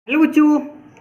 Hello बच्चों,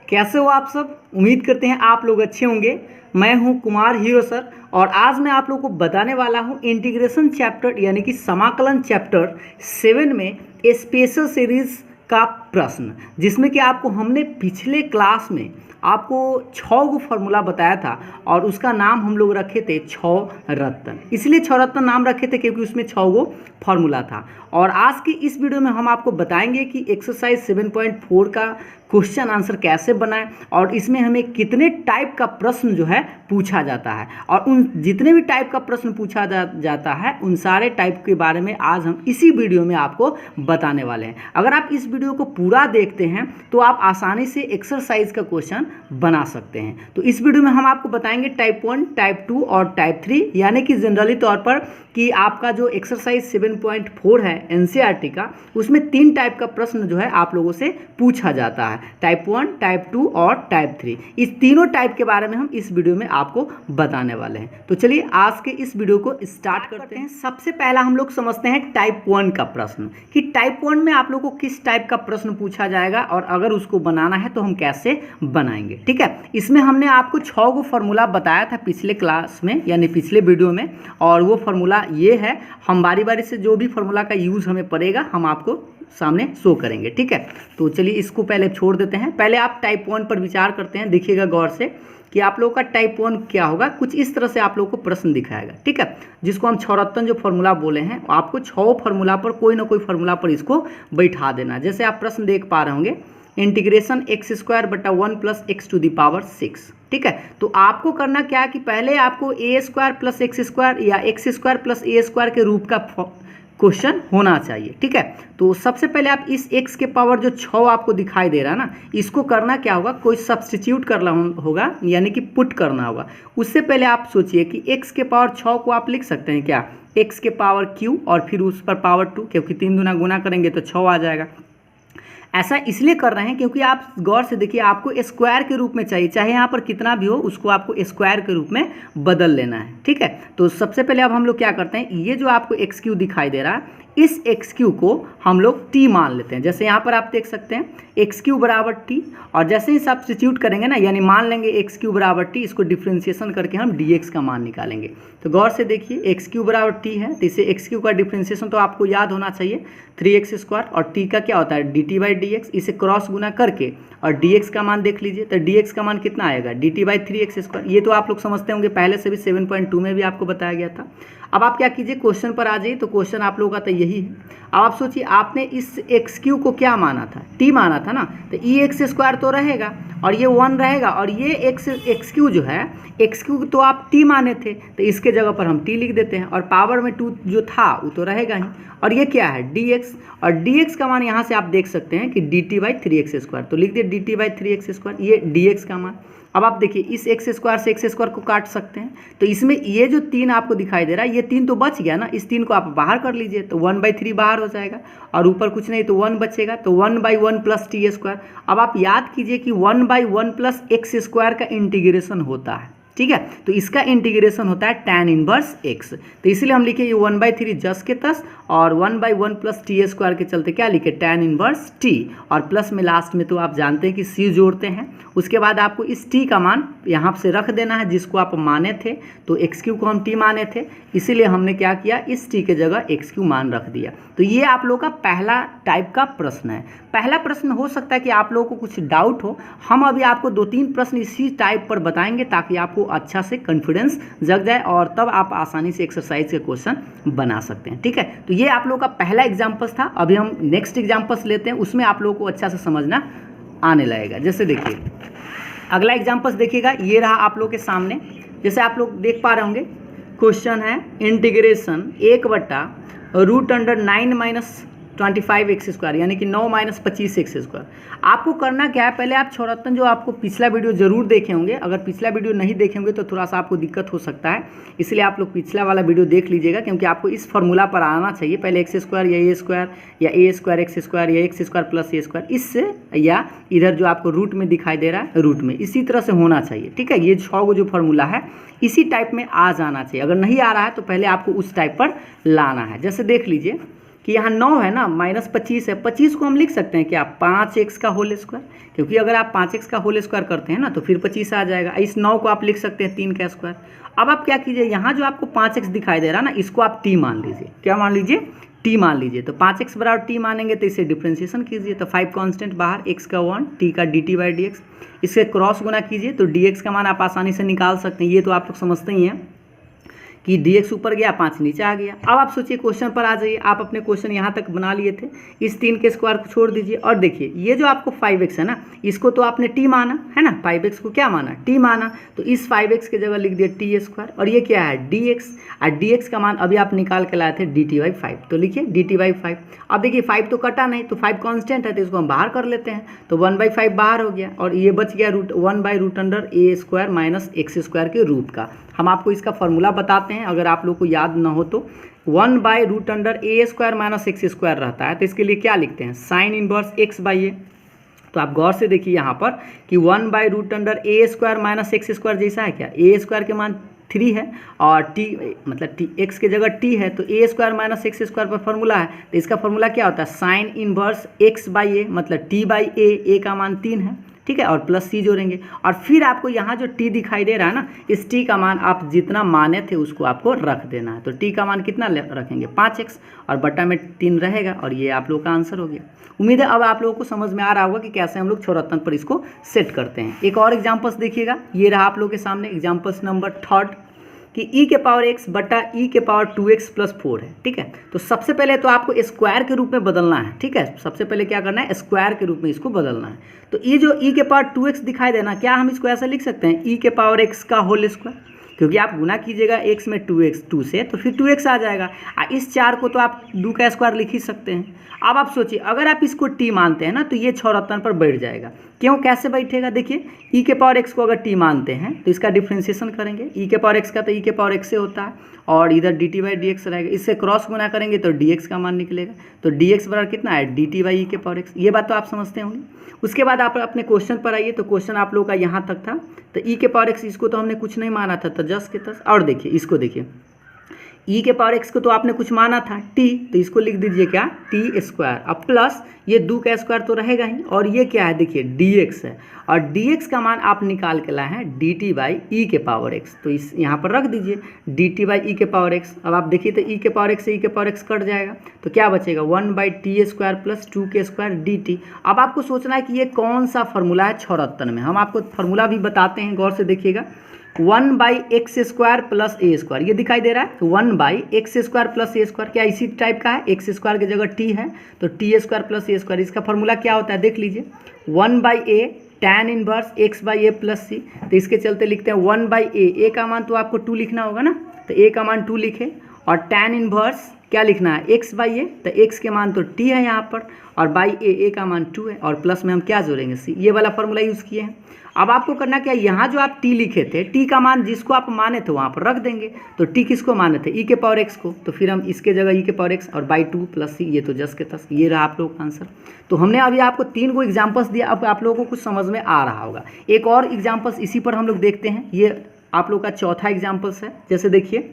कैसे हो आप सब। उम्मीद करते हैं आप लोग अच्छे होंगे। मैं हूं कुमार हीरो सर और आज मैं आप लोगों को बताने वाला हूं इंटीग्रेशन चैप्टर यानी कि समाकलन चैप्टर 7 में स्पेशल सीरीज का प्रश्न, जिसमें कि आपको हमने पिछले क्लास में आपको 6 गो फॉर्मूला बताया था और उसका नाम हम लोग रखे थे 6 रत्न। इसलिए 6 रत्न नाम रखे थे क्योंकि उसमें 6 गो फॉर्मूला था। और आज की इस वीडियो में हम आपको बताएंगे कि एक्सरसाइज 7.4 का क्वेश्चन आंसर कैसे बनाएं और इसमें हमें कितने टाइप का प्रश्न जो है पूछा जाता है और उन जितने भी टाइप का प्रश्न पूछा जाता है उन सारे टाइप के बारे में आज हम इसी वीडियो में आपको बताने वाले हैं। अगर आप इस वीडियो को पूरा देखते हैं तो आप आसानी से एक्सरसाइज का क्वेश्चन बना सकते हैं। तो इस वीडियो में हम आपको बताएंगे टाइप 1, टाइप 2 और टाइप 3, यानी कि जनरली तौर पर कि आपका जो एक्सरसाइज 7.4 है एनसीईआरटी का, उसमें 3 टाइप का प्रश्न जो है आप लोगों से पूछा जाता है, टाइप 1, टाइप 2 और टाइप 3। इस तीनों टाइप के बारे में हम इस वीडियो में आपको बताने वाले हैं। तो चलिए आज के इस वीडियो को स्टार्ट करते हैं। सबसे पहला हम लोग समझते हैं टाइप 1 का प्रश्न, कि टाइप 1 में आप लोग को किस टाइप का प्रश्न पूछा जाएगा और अगर उसको बनाना है तो हम कैसे बनाएंगे। ठीक है, इसमें हमने आपको 6 गो फॉर्मूला बताया था पिछले क्लास में यानी पिछले वीडियो में, और वो फॉर्मूला ये है। हम बारी बारी से जो भी फॉर्मूला का यूज़ हमें पड़ेगा हम आपको सामने शो करेंगे। ठीक है, तो चलिए इसको पहले छोड़ देते हैं। पहले आप टाइप 1 पर विचार करते हैं। देखिएगा गौर से कि आप लोगों का टाइप 1 क्या होगा। कुछ इस तरह से आप लोगों को प्रश्न दिखाएगा। ठीक है, जिसको हम 6 रत्न जो फॉर्मूला बोले हैं, आपको 6 फॉर्मूला पर कोई ना कोई फॉर्मूला पर इसको बैठा देना। जैसे आप प्रश्न देख पा रहे होंगे, इंटीग्रेशन x² बटा 1 plus x to the power 6। ठीक है, तो आपको करना क्या है कि पहले आपको a² प्लस x² या x² प्लस a² के रूप का क्वेश्चन होना चाहिए। ठीक है, तो सबसे पहले आप इस x के पावर जो 6 आपको दिखाई दे रहा है ना, इसको करना क्या होगा, कोई सब्स्टिट्यूट करना होगा यानी कि पुट करना होगा। उससे पहले आप सोचिए कि x के पावर 6 को आप लिख सकते हैं क्या, x के पावर q और फिर उस पर पावर 2, क्योंकि 3 दूना गुना करेंगे तो 6 आ जाएगा। ऐसा इसलिए कर रहे हैं क्योंकि आप गौर से देखिए, आपको स्क्वायर के रूप में चाहिए, चाहे यहाँ पर कितना भी हो उसको आपको स्क्वायर के रूप में बदल लेना है। ठीक है, तो सबसे पहले अब हम लोग क्या करते हैं, ये जो आपको x³ दिखाई दे रहा है, इस x³ को हम लोग t मान लेते हैं। जैसे यहाँ पर आप देख सकते हैं x³ बराबर t, और जैसे ही सब्स्टिट्यूट करेंगे ना, यानी मान लेंगे x³ बराबर t, इसको डिफ्रेंशिएशन करके हम dx का मान निकालेंगे। तो गौर से देखिए x³ बराबर t है, तो इसे x³ का डिफ्रेंशिएशन तो आपको याद होना चाहिए 3x², और t का क्या होता है dt/dx। इसे क्रॉस गुना करके और dx का मान देख लीजिए, तो dx का मान कितना आएगा dt/3x²। ये तो आप लोग समझते होंगे, पहले से भी 7.2 में भी आपको बताया गया था। अब आप क्या कीजिए, क्वेश्चन पर आ जाइए। तो क्वेश्चन आप लोगों का तो यही है। अब आप सोचिए, आपने इस x³ को क्या माना था, t माना था ना, तो x² तो रहेगा और ये 1 रहेगा, और ये x³ जो है, x³ तो आप t माने थे, तो इसके जगह पर हम t लिख देते हैं, और पावर में 2 जो था वो तो रहेगा ही, और ये क्या है dx, और dx का मान यहाँ से आप देख सकते हैं कि dt/3x², तो लिख दिए dt/3x², ये dx का मान। अब आप देखिए इस x² से x² को काट सकते हैं, तो इसमें ये जो 3 आपको दिखाई दे रहा है, ये 3 तो बच गया ना, इस 3 को आप बाहर कर लीजिए तो 1/3 बाहर हो जाएगा और ऊपर कुछ नहीं तो 1 बचेगा, तो 1/1 प्लस t²। अब आप याद कीजिए कि 1/1 प्लस x² का इंटीग्रेशन होता है। ठीक है, तो इसका इंटीग्रेशन होता है tan इनवर्स x, तो इसीलिए हम लिखे ये 1/3 जस के तस, और 1/1 प्लस t² के चलते क्या लिखे tan इनवर्स t, और प्लस में लास्ट में तो आप जानते हैं कि c जोड़ते हैं। उसके बाद आपको इस t का मान यहाँ से रख देना है जिसको आप माने थे, तो x³ को हम t माने थे, इसीलिए हमने क्या किया, इस t के जगह x³ मान रख दिया। तो ये आप लोगों का पहला टाइप का प्रश्न है। पहला प्रश्न हो सकता है कि आप लोगों को कुछ डाउट हो, हम अभी आपको 2-3 प्रश्न इसी टाइप पर बताएंगे ताकि आपको अच्छा से कॉन्फिडेंस जग जाए और तब आप आसानी से एक्सरसाइज के क्वेश्चन बना सकते हैं। ठीक है, तो ये आप लोगों का पहला एग्जाम्पल्स था। अभी हम नेक्स्ट एग्जाम्पल्स लेते हैं, उसमें आप लोगों को अच्छा से समझना आने लगेगा। जैसे देखिए अगला एग्जाम्पल्स देखिएगा, ये रहा आप लोग के सामने। जैसे आप लोग देख पा रहे होंगे, क्वेश्चन है इंटीग्रेशन 1/√9 - 25x² यानी कि 9 - 25x²। आपको करना क्या है, पहले आप 6 रत्न जो आपको पिछला वीडियो जरूर देखे होंगे, अगर पिछला वीडियो नहीं देखे होंगे तो थोड़ा सा आपको दिक्कत हो सकता है, इसलिए आप लोग पिछला वाला वीडियो देख लीजिएगा, क्योंकि आपको इस फॉर्मूला पर आना चाहिए। पहले x² या a² या a² x² या x² प्लस a², इससे या इधर जो आपको रूट में दिखाई दे रहा है रूट में, इसी तरह से होना चाहिए। ठीक है, ये 6 गो जो फॉर्मूला है इसी टाइप में आ जाना चाहिए। अगर नहीं आ रहा है तो पहले आपको उस टाइप पर लाना है। जैसे देख लीजिए कि यहाँ 9 है ना, -25 है, 25 को हम लिख सकते हैं क्या 5x का होल स्क्वायर, क्योंकि अगर आप 5x का होल स्क्वायर करते हैं ना तो फिर 25 आ जाएगा। इस 9 को आप लिख सकते हैं 3 का स्क्वायर। अब आप क्या कीजिए, यहाँ जो आपको 5x दिखाई दे रहा है ना, इसको आप t मान लीजिए। क्या मान लीजिए, t मान लीजिए। तो 5x बराबर t मानेंगे तो इसे डिफ्रेंशिएशन कीजिए, तो 5 कांस्टेंट बाहर, x का 1, t का dt/dx, इससे क्रॉस गुना कीजिए तो dx का मान आप आसानी से निकाल सकते हैं। ये तो आप लोग समझते ही हैं कि dx ऊपर गया 5 नीचे आ गया। अब आप सोचिए क्वेश्चन पर आ जाइए। आप अपने क्वेश्चन यहाँ तक बना लिए थे, इस 3 के स्क्वायर को छोड़ दीजिए और देखिए ये जो आपको 5x है ना, इसको तो आपने t माना है ना, 5x को क्या माना, t माना, तो इस 5x की जगह लिख दिया t स्क्वायर, और ये क्या है dx, और dx का मान अभी आप निकाल के लाए थे dt/5, तो लिखिए dt/5। अब देखिए 5 तो कटा नहीं, तो 5 कांस्टेंट है तो इसको हम बाहर कर लेते हैं, तो 1/5 बाहर हो गया और ये बच गया 1/√a² - x² के रूट का। हम आपको इसका फॉर्मूला बताते हैं, अगर आप लोग को याद ना हो तो 1/√a² - x² रहता है, तो इसके लिए क्या लिखते हैं, साइन इनवर्स x/a। तो आप गौर से देखिए यहाँ पर कि 1/√a² - x² जैसा है क्या, a² के मान 3 है और t मतलब t x की जगह t है, तो a² - x² पर फॉर्मूला है, तो इसका फॉर्मूला क्या होता है, साइन इनवर्स x/a मतलब t/a, a का मान 3 है, ठीक है, और प्लस c जोड़ेंगे और फिर आपको यहाँ जो t दिखाई दे रहा है ना, इस t का मान आप जितना माने थे उसको आपको रख देना है। तो t का मान कितना रखेंगे 5x और बटा में 3 रहेगा, और ये आप लोग का आंसर हो गया। उम्मीद है अब आप लोगों को समझ में आ रहा होगा कि कैसे हम लोग छोरातन पर इसको सेट करते हैं। एक और एग्जाम्पल्स देखिएगा, ये रहा आप लोग के सामने एग्जाम्पल्स नंबर 3 कि e⁻x बटा e⁻2x + 4 है, ठीक है। तो सबसे पहले तो आपको स्क्वायर के रूप में बदलना है, ठीक है, सबसे पहले क्या करना है, स्क्वायर के रूप में इसको बदलना है। तो ये जो e⁻2x दिखाई देना, क्या हम इसको ऐसा लिख सकते हैं e⁻x का होल स्क्वायर, क्योंकि आप गुना कीजिएगा x में 2 से तो फिर 2x आ जाएगा। इस 4 को तो आप 2 का स्क्वायर लिख ही सकते हैं। अब आप सोचिए अगर आप इसको t मानते हैं ना तो ये छोरातन पर बैठ जाएगा। क्यों, कैसे बैठेगा, देखिए e⁻x को अगर t मानते हैं तो इसका डिफ्रेंशिएशन करेंगे, e⁻x का तो e⁻x से होता है और इधर dt/dx रहेगा, इससे क्रॉस गुना करेंगे तो dx का मान निकलेगा, तो dx बराबर कितना है dt/e⁻x। ये बात तो आप समझते होंगे। उसके बाद आप अपने क्वेश्चन पर आइए, तो क्वेश्चन आप लोगों का यहाँ तक था, तो e⁻x इसको तो हमने कुछ नहीं माना था, तो जस्ट के तस। और देखिए इसको देखिए e⁻x को तो आपने कुछ माना था t, तो इसको लिख दीजिए क्या t², अब प्लस ये 2 का स्क्वायर तो रहेगा ही, और ये क्या है देखिए dx है, और dx का मान आप निकाल के लाए हैं dt/e⁻x, तो इस यहाँ पर रख दीजिए dt/e⁻x। अब आप देखिए तो e⁻x से e⁻x कट जाएगा, तो क्या बचेगा 1/t² + 2k² dt। अब आपको सोचना है कि ये कौन सा फॉर्मूला है छोरातन में, हम आपको फॉर्मूला भी बताते हैं, गौर से देखिएगा। 1/x² + a², ये दिखाई दे रहा है 1/x² + a², क्या इसी टाइप का है, x² की जगह t है तो t² + a²। इसका फॉर्मूला क्या होता है देख लीजिए, 1/a tan inverse x/a + c, तो इसके चलते लिखते हैं 1/a, a का मान तो आपको 2 लिखना होगा ना, तो a का मान 2 लिखे, और tan इनवर्स क्या लिखना है x/a, तो x के मान तो t है यहाँ पर, और a का मान 2 है, और प्लस में हम क्या जोड़ेंगे c, ये वाला फॉर्मूला यूज़ किए हैं। अब आपको करना क्या, यहाँ जो आप t लिखे थे, t का मान जिसको आप माने थे वहाँ पर रख देंगे, तो t किसको माने थे e⁻x को, तो फिर हम इसके जगह e⁻x और 2 + c, ये तो जस्ट के तस, ये रहा आप लोगों का आंसर। तो हमने अभी आपको 3 को एग्जाम्पल्स दिया, अब आप लोगों को कुछ समझ में आ रहा होगा। एक और एग्जाम्पल्स इसी पर हम लोग देखते हैं, ये आप लोग का चौथा एग्जाम्पल्स है। जैसे देखिए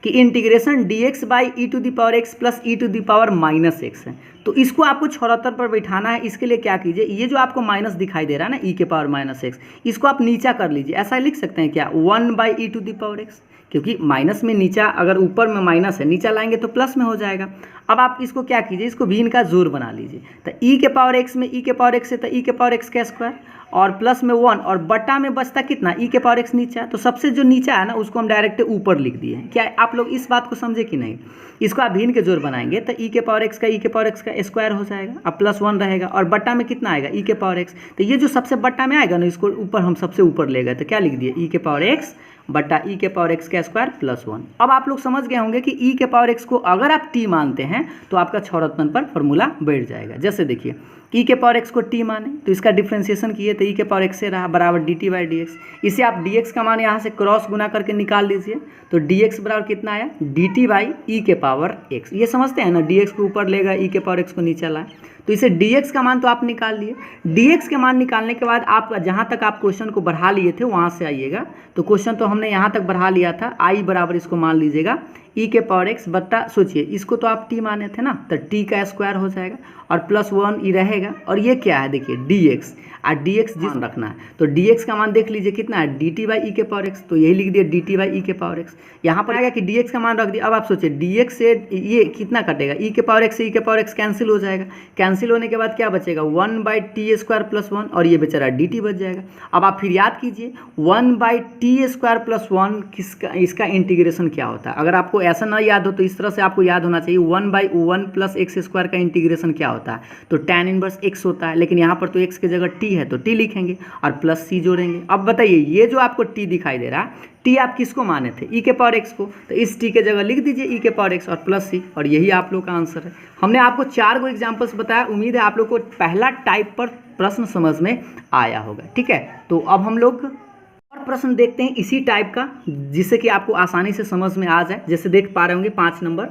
कि इंटीग्रेशन dx/e⁻x + e⁻−x है, तो इसको आपको छोरातन पर बैठाना है। इसके लिए क्या कीजिए, ये जो आपको माइनस दिखाई दे रहा है ना e⁻−x, इसको आप नीचा कर लीजिए, ऐसा लिख सकते हैं क्या 1/e⁻x, क्योंकि माइनस में नीचा, अगर ऊपर में माइनस है नीचा लाएंगे तो प्लस में हो जाएगा। अब आप इसको क्या कीजिए, इसको भी इनका जोड़ बना लीजिए, तो e⁻x में e⁻x है तो e⁻x का स्क्वायर और प्लस में 1 और बटा में बचता कितना e⁻x नीचा, तो सबसे जो नीचा है ना उसको हम डायरेक्ट ऊपर लिख दिए हैं। क्या आप लोग इस बात को समझे कि नहीं, इसको आप भिन्न के जोड़ बनाएंगे तो e⁻x का स्क्वायर हो जाएगा, अब +1 रहेगा, और बटा में कितना आएगा e⁻x, तो ये जो सबसे बटा में आएगा ना इसको ऊपर हम सबसे ऊपर ले गए, तो क्या लिख दिए e⁻x बटा e⁻x का स्क्वायर +1। अब आप लोग समझ गए होंगे कि e⁻x को अगर आप t मानते हैं तो आपका छोरातन पर फॉर्मूला बैठ जाएगा। जैसे देखिए e⁻x को t माने तो इसका डिफ्रेंशिएशन किए तो e⁻x से रहा बराबर dt/dx, इसे आप dx का मान यहाँ से क्रॉस गुना करके निकाल लीजिए, तो dx बराबर कितना आया dt/e⁻x। ये समझते हैं ना, dx को ऊपर लेगा e⁻x को नीचे लाए, तो इसे dx का मान तो आप निकाल लिए। dx के मान निकालने के बाद आप जहाँ तक आप क्वेश्चन को बढ़ा लिए थे वहाँ से आइएगा, तो क्वेश्चन तो हमने यहाँ तक बढ़ा लिया था, i बराबर इसको मान लीजिएगा ई के पावर एक्स बट्टा, सोचिए इसको तो आप टी माने थे ना, तो टी का स्क्वायर हो जाएगा और +1 ई रहेगा। और ये क्या है देखिए डी एक्स, और डी एक्स जिस रखना है तो डी एक्स का मान देख लीजिए कितना है, डी टी बाई ई के पावर एक्स, तो यही लिख दिया डी टी बाई ई के पावर एक्स। यहाँ पर आएगा कि डी एक्स का मान रख दिया। अब आप सोचिए डी एक्स से ये कितना कटेगा, ई के पावर एक्स से ई के पावर एक्स कैंसिल हो जाएगा, कैंसिल होने के बाद क्या बचेगा 1/t² + 1 और ये बेचारा डी टी बच जाएगा। अब आप फिर याद कीजिए 1/t² + 1 किसका, इसका इंटीग्रेशन क्या होता है। अगर आपको ऐसा ना याद हो तो इस तरह से आपको याद होना चाहिए 1/1 + x² का इंटीग्रेशन क्या होता है, तो tan 1 x होता है। लेकिन यहाँ पर तो x की जगह t है तो t लिखेंगे और +c जोड़ेंगे। अब बताइए ये जो आपको t दिखाई दे रहा है, t आप किसको माने थे, e के पावर x को, तो इस t के जगह लिख दीजिए e के पावर x और +c, और यही आप लोग का आंसर है। हमने आपको 4 गो एग्जाम्पल्स बताया, उम्मीद है आप लोग को पहला टाइप पर प्रश्न समझ में आया होगा। ठीक है, तो अब हम लोग और प्रश्न देखते हैं इसी टाइप का, जिससे कि आपको आसानी से समझ में आ जाए। जैसे देख पा रहे होंगे 5 नंबर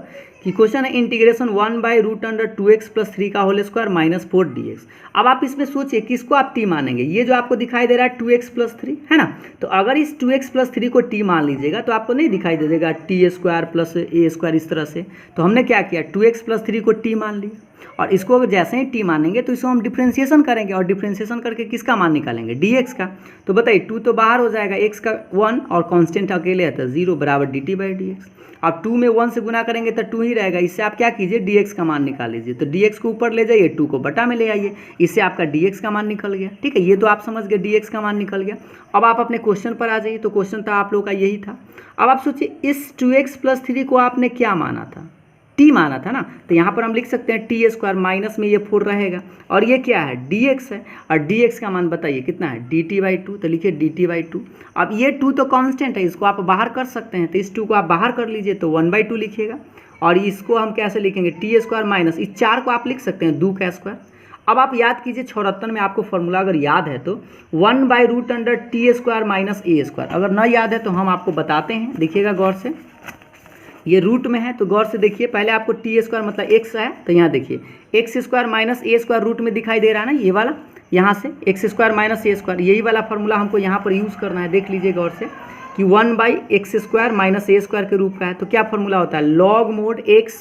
कि क्वेश्चन है इंटीग्रेशन 1/√2x + 3 का होल स्क्वायर -4 dx। अब आप इसमें सोचिए किसको आप t मानेंगे, ये जो आपको दिखाई दे रहा है 2x + 3 है ना, तो अगर इस 2x + 3 को t मान लीजिएगा तो आपको नहीं दिखाई दे देगा t² + a² इस तरह से। तो हमने क्या किया 2x + 3 को t मान लिया, और इसको अगर जैसे ही t मानेंगे तो इसको हम डिफ्रेंशिएशन करेंगे, और डिफ्रेंशिएशन करके किसका मान निकालेंगे dx का। तो बताइए 2 तो बाहर हो जाएगा, x का 1 और कांस्टेंट अकेले है तो 0 = dt/dx। अब 2 में 1 से गुना करेंगे तो 2 ही रहेगा, इससे आप क्या कीजिए dx का मान निकाल लीजिए। तो dx को ऊपर ले जाइए, 2 को बटा में ले आइए, इससे आपका dx का मान निकल गया। ठीक है, ये तो आप समझ गए dx का मान निकल गया। अब आप अपने क्वेश्चन पर आ जाइए, तो क्वेश्चन था आप लोग का यही था। अब आप सोचिए इस 2x + 3 को आपने क्या माना था, t माना था ना, तो यहाँ पर हम लिख सकते हैं t² माइनस में ये 4 रहेगा, और ये क्या है dx है, और dx का मान बताइए कितना है dt/2, तो लिखिए dt/2। अब ये 2 तो कांस्टेंट है, इसको आप बाहर कर सकते हैं, तो इस 2 को आप बाहर कर लीजिए तो 1/2 लिखिएगा, और इसको हम कैसे लिखेंगे t² माइनस इस 4 को आप लिख सकते हैं 2 का स्क्वायर। अब आप याद कीजिए 74 में आपको फॉर्मूला अगर याद है तो 1/√t² - a², अगर ना याद है तो हम आपको बताते हैं, देखिएगा गौर से, ये रूट में है तो गौर से देखिए। पहले आपको t² मतलब x है, तो यहाँ देखिए x² - a² रूट में दिखाई दे रहा है ना, ये वाला, यहाँ से x² - a², यही वाला फार्मूला हमको यहाँ पर यूज़ करना है। देख लीजिए गौर से कि 1/x² - a² के रूप का है, तो क्या फार्मूला होता है log mod x,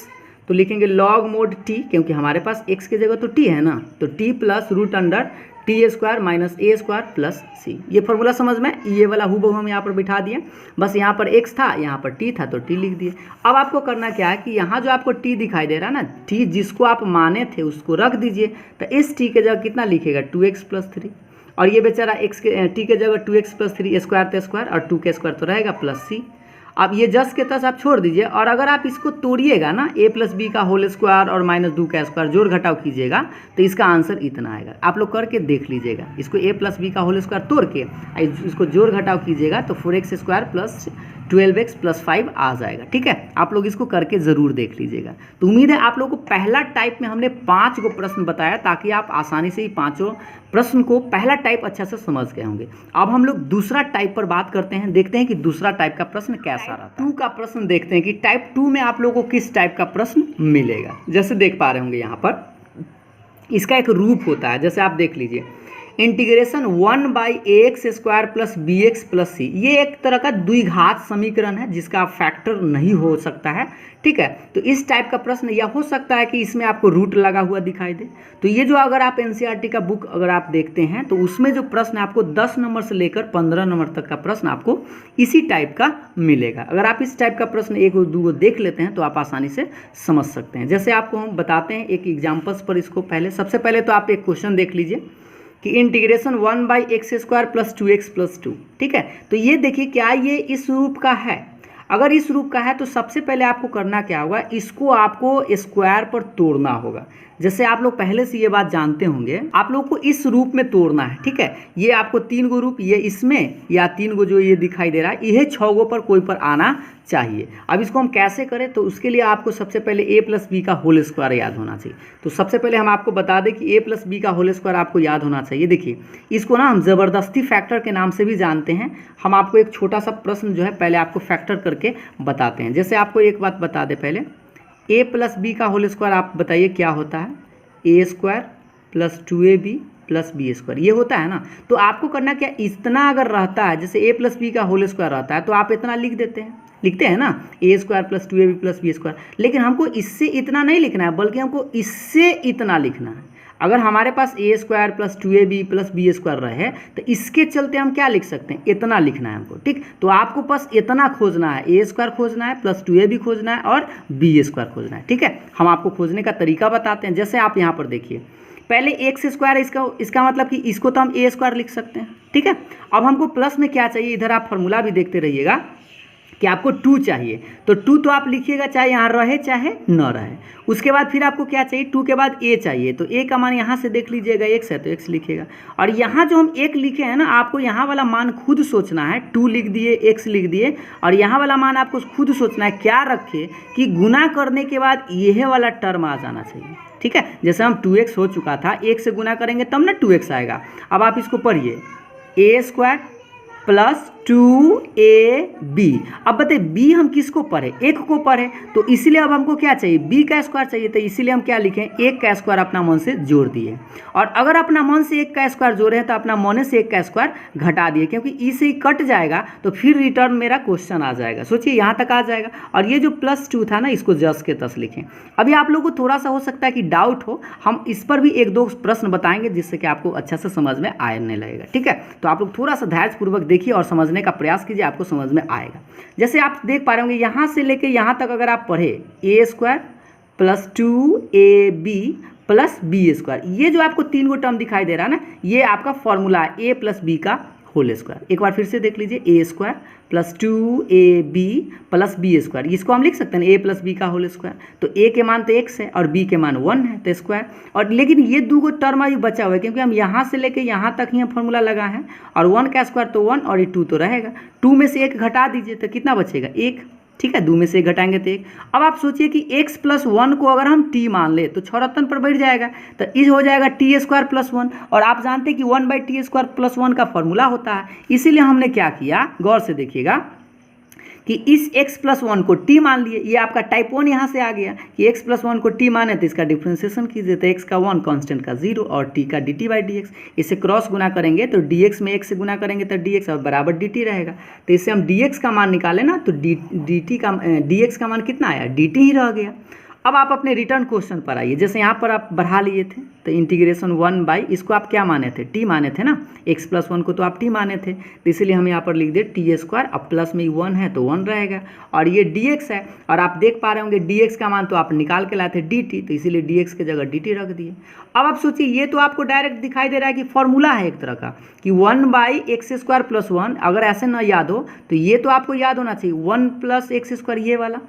तो लिखेंगे log mod t, क्योंकि हमारे पास x की जगह तो t है ना, तो t + √t² - a² + c। ये फार्मूला समझ में, ये वाला हूबहू हम यहाँ पर बिठा दिए, बस यहाँ पर x था, यहाँ पर t था तो t लिख दिए। अब आपको करना क्या है कि यहाँ जो आपको t दिखाई दे रहा है ना, t जिसको आप माने थे उसको रख दीजिए, तो इस t के जगह कितना लिखेगा 2x + 3, और ये बेचारा x के t के जगह 2x + 3 स्क्वायर तो स्क्वायर और 2 का स्क्वायर तो रहेगा +c। अब ये जस के तस आप छोड़ दीजिए, और अगर आप इसको तोड़िएगा ना a + b का होल स्क्वायर और -2 का स्क्वायर जोड़ घटाव कीजिएगा तो इसका आंसर इतना आएगा। आप लोग करके देख लीजिएगा, इसको a + b का होल स्क्वायर तोड़ के इसको जोड़ घटाव कीजिएगा तो 4x² + 12x + 5 आ जाएगा। ठीक है, आप लोग इसको करके ज़रूर देख लीजिएगा। तो उम्मीद है आप लोगों को पहला टाइप में हमने 5 गो प्रश्न बताया, ताकि आप आसानी से ही 5 प्रश्न को पहला टाइप अच्छा से समझ गए होंगे। अब हम लोग दूसरा टाइप पर बात करते हैं, देखते हैं कि दूसरा टाइप का प्रश्न कैसा रहता है। 2 का प्रश्न देखते हैं कि टाइप 2 में आप लोगों को किस टाइप का प्रश्न मिलेगा। जैसे देख पा रहे होंगे यहाँ पर इसका एक रूप होता है, जैसे आप देख लीजिए इंटीग्रेशन 1/ax² + bx + c, ये एक तरह का द्विघात समीकरण है जिसका फैक्टर नहीं हो सकता है। ठीक है, तो इस टाइप का प्रश्न या हो सकता है कि इसमें आपको रूट लगा हुआ दिखाई दे। तो ये जो अगर आप एनसीईआरटी का बुक अगर आप देखते हैं तो उसमें जो प्रश्न आपको 10 नंबर से लेकर 15 नंबर तक का प्रश्न आपको इसी टाइप का मिलेगा। अगर आप इस टाइप का प्रश्न 1-2 देख लेते हैं तो आप आसानी से समझ सकते हैं। जैसे आपको हम बताते हैं एक एग्जाम्पल्स पर इसको, पहले सबसे पहले तो आप एक क्वेश्चन देख लीजिए कि इंटीग्रेशन 1/x² + 2x + 2। ठीक है, तो ये देखिए क्या ये इस रूप का है। अगर इस रूप का है तो सबसे पहले आपको करना क्या होगा, इसको आपको स्क्वायर पर तोड़ना होगा। जैसे आप लोग पहले से ये बात जानते होंगे, आप लोग को इस रूप में तोड़ना है। ठीक है, ये आपको 3 गो रूप, ये इसमें या 3 गो जो ये दिखाई दे रहा है, यह 6 गो पर कोई पर आना चाहिए। अब इसको हम कैसे करें, तो उसके लिए आपको सबसे पहले a + b का होल स्क्वायर याद होना चाहिए। तो सबसे पहले हम आपको बता दें कि a + b का होल स्क्वायर आपको याद होना चाहिए। देखिए इसको ना हम ज़बरदस्ती फैक्टर के नाम से भी जानते हैं। हम आपको एक छोटा सा प्रश्न जो है पहले आपको फैक्टर करके बताते हैं। जैसे आपको एक बात बता दें, पहले a + b का होल स्क्वायर आप बताइए क्या होता है, a² + 2ab plus b square, ये होता है ना। तो आपको करना क्या, इतना अगर रहता है जैसे ए प्लस बी का होल स्क्वायर रहता है तो आप इतना लिखते हैं ना, a square plus 2ab plus b square. लेकिन हमको इससे इतना नहीं लिखना है, बल्कि हमको इससे इतना लिखना है। अगर हमारे पास a square plus 2ab plus b square रहे तो इसके चलते हम क्या लिख सकते हैं, इतना लिखना है हमको, ठीक। तो आपको बस इतना खोजना है, ए स्क्वायर खोजना है प्लस 2ab खोजना है और बी स्क्वायर खोजना है, ठीक है। हम आपको खोजने का तरीका बताते हैं। जैसे आप यहाँ पर देखिए, पहले एक्स स्क्वायर, इसका मतलब कि इसको तो हम ए स्क्वायर लिख सकते हैं, ठीक है। अब हमको प्लस में क्या चाहिए, इधर आप फॉर्मूला भी देखते रहिएगा कि आपको 2 चाहिए, तो 2 तो आप लिखिएगा चाहे यहाँ रहे चाहे न रहे। उसके बाद फिर आपको क्या चाहिए, 2 के बाद a चाहिए, तो a का मान यहाँ से देख लीजिएगा, x है तो x लिखिएगा। और यहाँ जो हम 1 लिखे हैं ना, आपको यहाँ वाला मान खुद सोचना है, 2 लिख दिए, x लिख दिए, और यहाँ वाला मान आपको खुद सोचना है, क्या रखे कि गुना करने के बाद यह वाला टर्म आ जाना चाहिए, ठीक है। जैसे हम 2x हो चुका था, 1 से गुना करेंगे तब ना 2x आएगा। अब आप इसको पढ़िए, a स्क्वायर प्लस 2ab। अब बताइए b हम किसको पढ़े, 1 को पढ़े, तो इसीलिए अब हमको क्या चाहिए, b का स्क्वायर चाहिए। तो इसीलिए हम क्या लिखें, 1 का स्क्वायर अपना मन से जोड़ दिए। और अगर अपना मन से 1 का स्क्वायर जोड़े हैं तो अपना मन से 1 का स्क्वायर घटा दिए, क्योंकि ई से ही कट जाएगा तो फिर रिटर्न मेरा क्वेश्चन आ जाएगा। सोचिए यहाँ तक आ जाएगा। और ये जो प्लस 2 था ना, इसको जस के तस लिखें। अभी आप लोगों को थोड़ा सा हो सकता है कि डाउट हो, हम इस पर भी 1-2 प्रश्न बताएंगे जिससे कि आपको अच्छा से समझ में आने लगेगा, ठीक है। तो आप लोग थोड़ा सा धैर्यपूर्वक देखिए और समझने का प्रयास कीजिए, आपको समझ में आएगा। जैसे आप देख पा रहे होंगे, यहाँ से लेके यहाँ तक अगर आप पढ़े a square plus 2ab plus b square, ये जो आपको 3 गो टर्म दिखाई दे रहा है ना, ये आपका फॉर्मूला है ए प्लस बी का होल स्क्वायर। एक बार फिर से देख लीजिए, a square plus 2ab plus b square, इसको हम लिख सकते हैं ए प्लस बी का होल स्क्वायर। तो ए के मान तो x है और b के मान 1 है, तो स्क्वायर। और लेकिन ये 2 गो टर्म अभी बचा हुआ है, क्योंकि हम यहाँ से लेके यहाँ तक ही हम फॉर्मूला लगा है। और 1 का स्क्वायर तो 1 और ये 2 तो रहेगा, 2 में से 1 घटा दीजिए तो कितना बचेगा, 1, ठीक है। 2 में से 1 घटाएंगे तो 1। अब आप सोचिए कि x प्लस 1 को अगर हम t मान ले तो छौरत्तन पर बैठ जाएगा, तो इस हो जाएगा टी स्क्वायर प्लस 1। और आप जानते हैं कि 1/t स्क्वायर प्लस 1 का फॉर्मूला होता है। इसीलिए हमने क्या किया, गौर से देखिएगा कि इस x प्लस 1 को t मान लिए। ये आपका टाइप 1 यहाँ से आ गया कि x प्लस 1 को t माने तो इसका डिफ्रेंसिएशन कीजिए, तो x का 1 कांस्टेंट का 0 और t का dt/dx। इसे क्रॉस गुना करेंगे तो dx में x से गुना करेंगे तो dx और बराबर dt रहेगा। तो इससे हम dx का मान निकालें ना, तो dx का मान कितना आया, dt ही रह गया। अब आप अपने रिटर्न क्वेश्चन पर आइए। जैसे यहाँ पर आप बढ़ा लिए थे तो इंटीग्रेशन 1 इसको आप क्या माने थे, t माने थे ना, x प्लस 1 को तो आप t माने थे, तो इसीलिए हम यहाँ पर लिख दे टी स्क्वायर। अब प्लस में 1 है तो 1 रहेगा, और ये dx है, और आप देख पा रहे होंगे dx का मान तो आप निकाल के लाए थे dt, तो इसीलिए dx की जगह dt रख दिए। अब आप सोचिए, ये तो आपको डायरेक्ट दिखाई दे रहा है कि फॉर्मूला है एक तरह का कि 1/x² प्लस 1। अगर ऐसे ना याद हो तो ये तो आपको याद होना चाहिए, 1 + x², ये वाला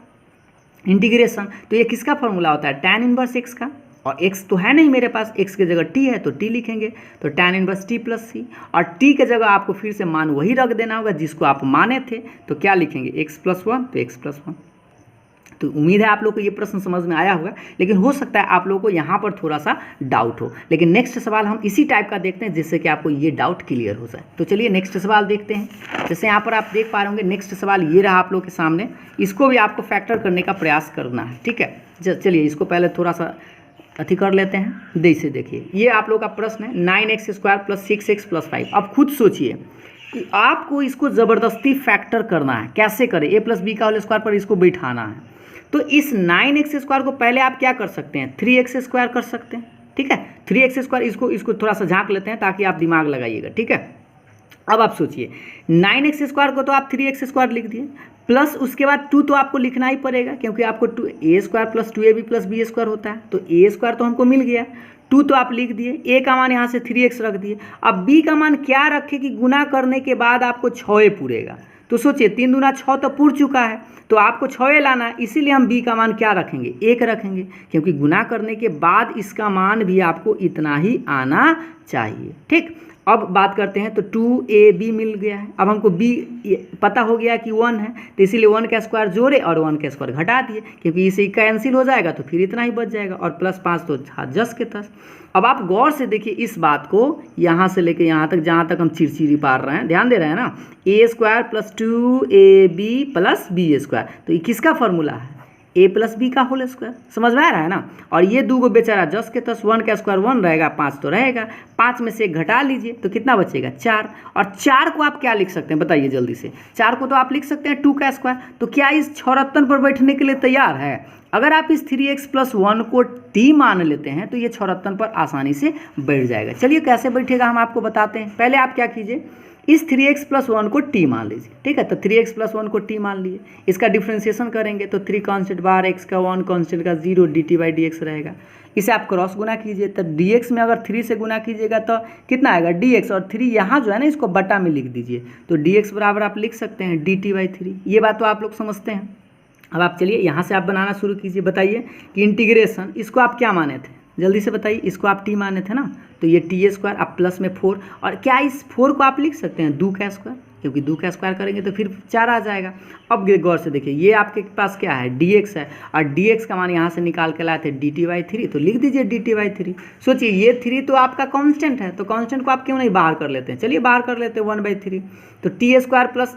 इंटीग्रेशन। तो ये किसका फॉर्मूला होता है, tan इनवर्स x का। और x तो है नहीं मेरे पास, x की जगह t है तो t लिखेंगे, तो tan inverse t plus c। और t की जगह आपको फिर से मान वही रख देना होगा जिसको आप माने थे, तो क्या लिखेंगे, x प्लस 1, तो x प्लस 1। तो उम्मीद है आप लोग को ये प्रश्न समझ में आया होगा, लेकिन हो सकता है आप लोगों को यहाँ पर थोड़ा सा डाउट हो। लेकिन नेक्स्ट सवाल हम इसी टाइप का देखते हैं जिससे कि आपको ये डाउट क्लियर हो जाए। तो चलिए नेक्स्ट सवाल देखते हैं। जैसे यहाँ पर आप देख पा रहे होंगे, नेक्स्ट सवाल ये रहा आप लोग के सामने। इसको भी आपको फैक्टर करने का प्रयास करना है, ठीक है। चलिए इसको पहले थोड़ा सा अथी कर लेते हैं। जैसे देखिए, ये आप लोग का प्रश्न है 9x² + 6x + 5। अब खुद सोचिए कि आपको इसको ज़बरदस्ती फैक्टर करना है। कैसे करें, a + b का होल स्क्वायर पर इसको बैठाना है। तो इस 9x² को पहले आप क्या कर सकते हैं, 3x² कर सकते हैं, ठीक है। 3x², इसको थोड़ा सा झांक लेते हैं ताकि आप दिमाग लगाइएगा, ठीक है। अब आप सोचिए, 9x² को तो आप 3x² लिख दिए, प्लस उसके बाद 2 तो आपको लिखना ही पड़ेगा, क्योंकि आपको a² + 2ab + b² होता है। तो a² तो हमको मिल गया, 2 तो आप लिख दिए, a का मान यहाँ से 3x रख दिए। अब b का मान क्या रखें कि गुना करने के बाद आपको 6 पूरेगा। तो सोचिए 3 दूना 6 तो पूर चुका है, तो आपको 6 लाना है। इसीलिए हम b का मान क्या रखेंगे, 1 रखेंगे, क्योंकि गुना करने के बाद इसका मान भी आपको इतना ही आना चाहिए, ठीक। अब बात करते हैं, तो 2ab मिल गया है। अब हमको b पता हो गया कि 1 है, तो इसीलिए 1 का स्क्वायर जोड़े और 1 का स्क्वायर घटा दिए, क्योंकि इसे कैंसिल हो जाएगा तो फिर इतना ही बच जाएगा, और +5 तो जस के तस। अब आप गौर से देखिए इस बात को, यहाँ से लेके यहाँ तक, जहाँ तक हम चिरचिरी पार रहे हैं, ध्यान दे रहे हैं ना, a² + 2ab + b²। तो ये किसका फॉर्मूला है, ए प्लस बी का होल स्क्वायर। समझ में आ रहा है ना। और ये दो गो बेचारा 10 के 10 1 का स्क्वायर 1 रहेगा, 5 तो रहेगा, 5 में से 1 घटा लीजिए तो कितना बचेगा 4। और 4 को आप क्या लिख सकते हैं बताइए जल्दी से। 4 को तो आप लिख सकते हैं 2 का स्क्वायर। तो क्या इस छौरत्तन पर बैठने के लिए तैयार है? अगर आप इस 3x + 1 को t मान लेते हैं तो ये छौरत्तन पर आसानी से बैठ जाएगा। चलिए कैसे बैठेगा हम आपको बताते हैं। पहले आप क्या कीजिए, इस 3x + 1 को t मान लीजिए, ठीक है। तो 3x + 1 को t मान लिए, इसका डिफ्रेंशिएशन करेंगे तो 3 कांस्टेंट बार x का 1 कांस्टेंट का 0 dt/dx रहेगा। इसे आप क्रॉस गुना कीजिए तो dx में अगर 3 से गुना कीजिएगा तो कितना आएगा dx, और 3 यहाँ जो है ना इसको बटा में लिख दीजिए तो dx बराबर आप लिख सकते हैं dt/3। ये बात तो आप लोग समझते हैं। अब आप चलिए यहाँ से आप बनाना शुरू कीजिए। बताइए कि इंटीग्रेशन, इसको आप क्या माने थे, जल्दी से बताइए। इसको आप t माने थे ना, तो ये t² अब प्लस में 4, और क्या इस 4 को आप लिख सकते हैं 2 का स्क्वायर, क्योंकि 2 का स्क्वायर करेंगे तो फिर 4 आ जाएगा। अब गौर से देखिए, ये आपके पास क्या है dx है, और dx का मान यहाँ से निकाल के लाए थे dt/3, तो लिख दीजिए dt/3। सोचिए ये 3 तो आपका कांस्टेंट है, तो कांस्टेंट को आप क्यों नहीं बाहर कर लेते हैं। चलिए बाहर कर लेते हैं 1/3, तो t² +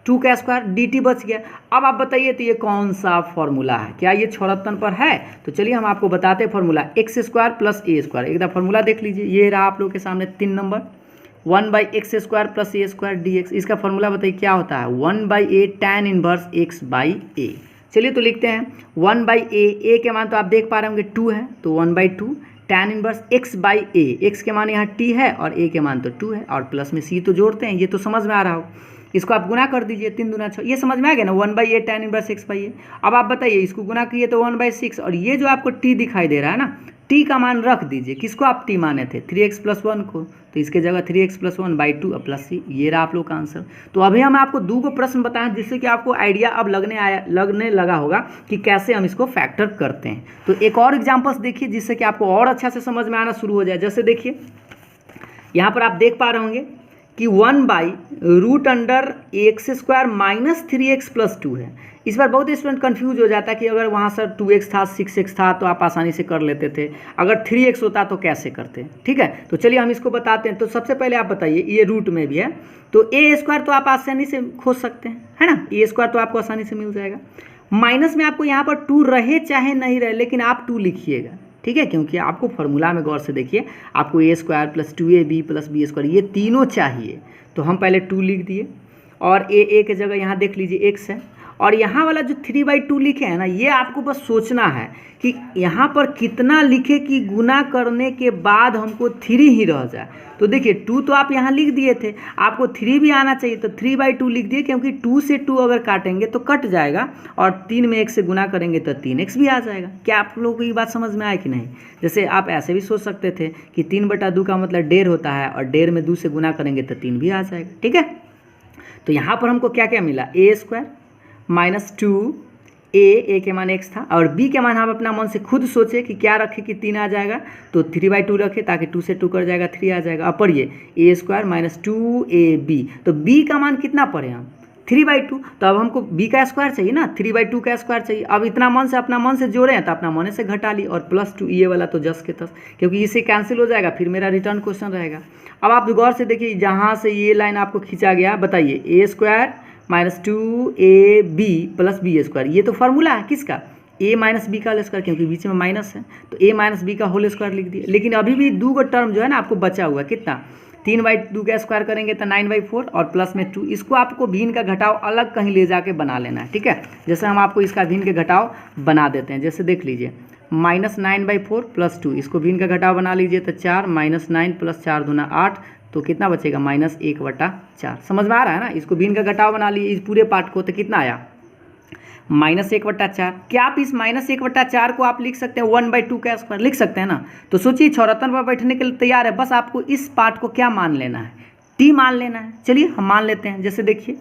2 का स्क्वायर dt बच गया। अब आप बताइए तो ये कौन सा फॉर्मूला है, क्या ये छौरत्तन पर है? तो चलिए हम आपको बताते हैं फॉर्मूला, x² + a²। एक दफ़ा फॉर्मूला देख लीजिए, ये रहा आप लोग के सामने 3 नंबर, 1/x² + a² dx। इसका फॉर्मूला बताइए क्या होता है, 1/a tan 1 x/a। चलिए तो लिखते हैं 1/a, के मान तो आप देख पा रहे होंगे 2 है, तो 1/2 tan 1 x/a। x के मान यहाँ t है और a के मान तो 2 है, और प्लस में c तो जोड़ते हैं, ये तो समझ में आ रहा हो। इसको आप गुना कर दीजिए, 3 दूना 6, ये समझ में आ गया ना, 1/a tan 1 x/a। अब आप बताइए इसको गुना किए तो 1/6, और ये जो आपको t दिखाई दे रहा है ना, t का मान रख दीजिए। किसको आप t माने थे, 3x + 1 को, तो इसके जगह 3x + 1/2 प्लस c। ये रहा आप लोग का आंसर। तो अभी हम आपको 2 को प्रश्न बताएं जिससे कि आपको आइडिया अब लगने लगा होगा कि कैसे हम इसको फैक्टर करते हैं। तो एक और एग्जाम्पल्स देखिए जिससे कि आपको और अच्छा से समझ में आना शुरू हो जाए। जैसे देखिए यहाँ पर आप देख पा रहे होंगे कि 1/√x² - 3x + 2 है। इस बार बहुत स्टूडेंट कंफ्यूज हो जाता है कि अगर वहाँ सर 2x था 6x था तो आप आसानी से कर लेते थे, अगर 3x होता तो कैसे करते, ठीक है। तो चलिए हम इसको बताते हैं। तो सबसे पहले आप बताइए, ये रूट में भी है तो a² तो आप आसानी से खोज सकते हैं, है ना, a² तो आपको आसानी से मिल जाएगा। माइनस में आपको यहाँ पर 2 रहे चाहे नहीं रहे, लेकिन आप 2 लिखिएगा, ठीक है, क्योंकि आपको फॉर्मूला में गौर से देखिए, आपको a² + 2ab + b² ये तीनों चाहिए। तो हम पहले 2 लिख दिए, और a के जगह यहाँ देख लीजिए x है, और यहाँ वाला जो 3/2 लिखे हैं ना, ये आपको बस सोचना है कि यहाँ पर कितना लिखे कि गुना करने के बाद हमको 3 ही रह जाए। तो देखिए 2 तो आप यहाँ लिख दिए थे, आपको 3 भी आना चाहिए, तो 3/2 लिख दिए, क्योंकि 2 से 2 अगर काटेंगे तो कट जाएगा, और 3 में 1 से गुना करेंगे तो 3x भी आ जाएगा। क्या आप लोगों को ये बात समझ में आए कि नहीं? जैसे आप ऐसे भी सोच सकते थे कि 3/2 का मतलब 1.5 होता है, और 1.5 में 2 से गुना करेंगे तो 3 भी आ जाएगा, ठीक है। तो यहाँ पर हमको क्या क्या मिला, a² - 2 a के मान x था, और b के मान हम अपना मन से खुद सोचे कि क्या रखे कि 3 आ जाएगा, तो 3/2 रखे ताकि 2 से 2 कर जाएगा 3 आ जाएगा। अब पढ़िए a² - 2ab, तो b का मान कितना पढ़े हम 3/2, तो अब हमको b का स्क्वायर चाहिए ना, 3/2 का स्क्वायर चाहिए। अब इतना मन से अपना मन से जोड़े हैं तो अपना मन से घटा ली, और +2 ये वाला तो 10 के 10, क्योंकि इससे कैंसिल हो जाएगा, फिर मेरा रिटर्न क्वेश्चन रहेगा। अब आप गौर से देखिए, जहाँ से ये लाइन आपको खींचा गया, बताइए a² - 2ab + b², ये तो फार्मूला है किसका, a - b का होल स्क्वायर, क्योंकि बीच में माइनस है तो a - b का होल स्क्वायर लिख दिए। लेकिन अभी भी 2 का टर्म जो है ना आपको बचा हुआ, कितना, 3/2 का स्क्वायर करेंगे तो 9/4, और प्लस में 2। इसको आपको भिन्न का घटाव अलग कहीं ले जाके बना लेना है, ठीक है। जैसे हम आपको इसका भिन्न के घटाव बना देते हैं, जैसे देख लीजिए -9/4 + 2, इसको भिन्न का घटाव बना लीजिए तो 4 - 9 + 4 दूना 8, तो कितना बचेगा -1/4। समझ में आ रहा है ना, इसको भिन्न का घटाव बना लिए इस पूरे पार्ट को, तो कितना आया -1/4। क्या आप इस -1/4 को आप लिख सकते हैं 1/2 का स्क्वायर, लिख सकते हैं ना। तो सोचिए छौरत्तन पर बैठने के लिए तैयार है, बस आपको इस पार्ट को क्या मान लेना है, t मान लेना है। चलिए हम मान लेते हैं, जैसे देखिए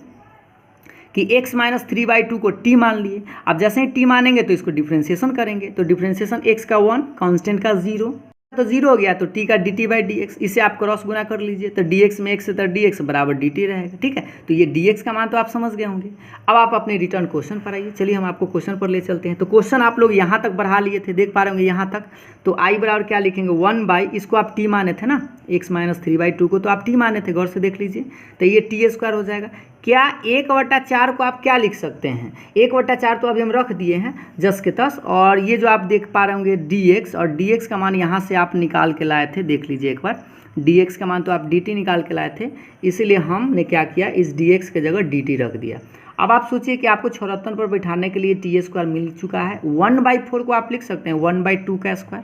कि x - 3/2 को t मान लिए। अब जैसे ही t मानेंगे तो इसको डिफ्रेंशिएशन करेंगे, तो डिफ्रेंशिएशन x का 1 कांस्टेंट का 0 तो 0 हो गया, तो t का dt/dx, इसे आप क्रॉस गुना कर लीजिए, तो dx में x है तो dx बराबर dt रहेगा, ठीक है। तो ये dx का मान तो आप समझ गए होंगे। अब आप अपने रिटर्न क्वेश्चन पर आइए। चलिए हम आपको क्वेश्चन पर ले चलते हैं। तो क्वेश्चन आप लोग यहाँ तक बढ़ा लिए थे, देख पा रहे होंगे यहाँ तक। तो i बराबर क्या लिखेंगे, 1/, इसको आप t माने थे ना, x - 3/2 को तो आप t माने थे, गौर से देख लीजिए, तो ये t² हो जाएगा। क्या 1/4 को आप क्या लिख सकते हैं, 1/4 तो अभी हम रख दिए हैं जस के तस, और ये जो आप देख पा रहे होंगे dx, और dx का मान यहाँ से आप निकाल के लाए थे, देख लीजिए एक बार, dx का मान तो आप dt निकाल के लाए थे, इसीलिए हमने क्या किया, इस dx के जगह dt रख दिया। अब आप सोचिए कि आपको छोरत्तन पर बैठाने के लिए t² मिल चुका है, 1/4 को आप लिख सकते हैं 1/2 का स्क्वायर,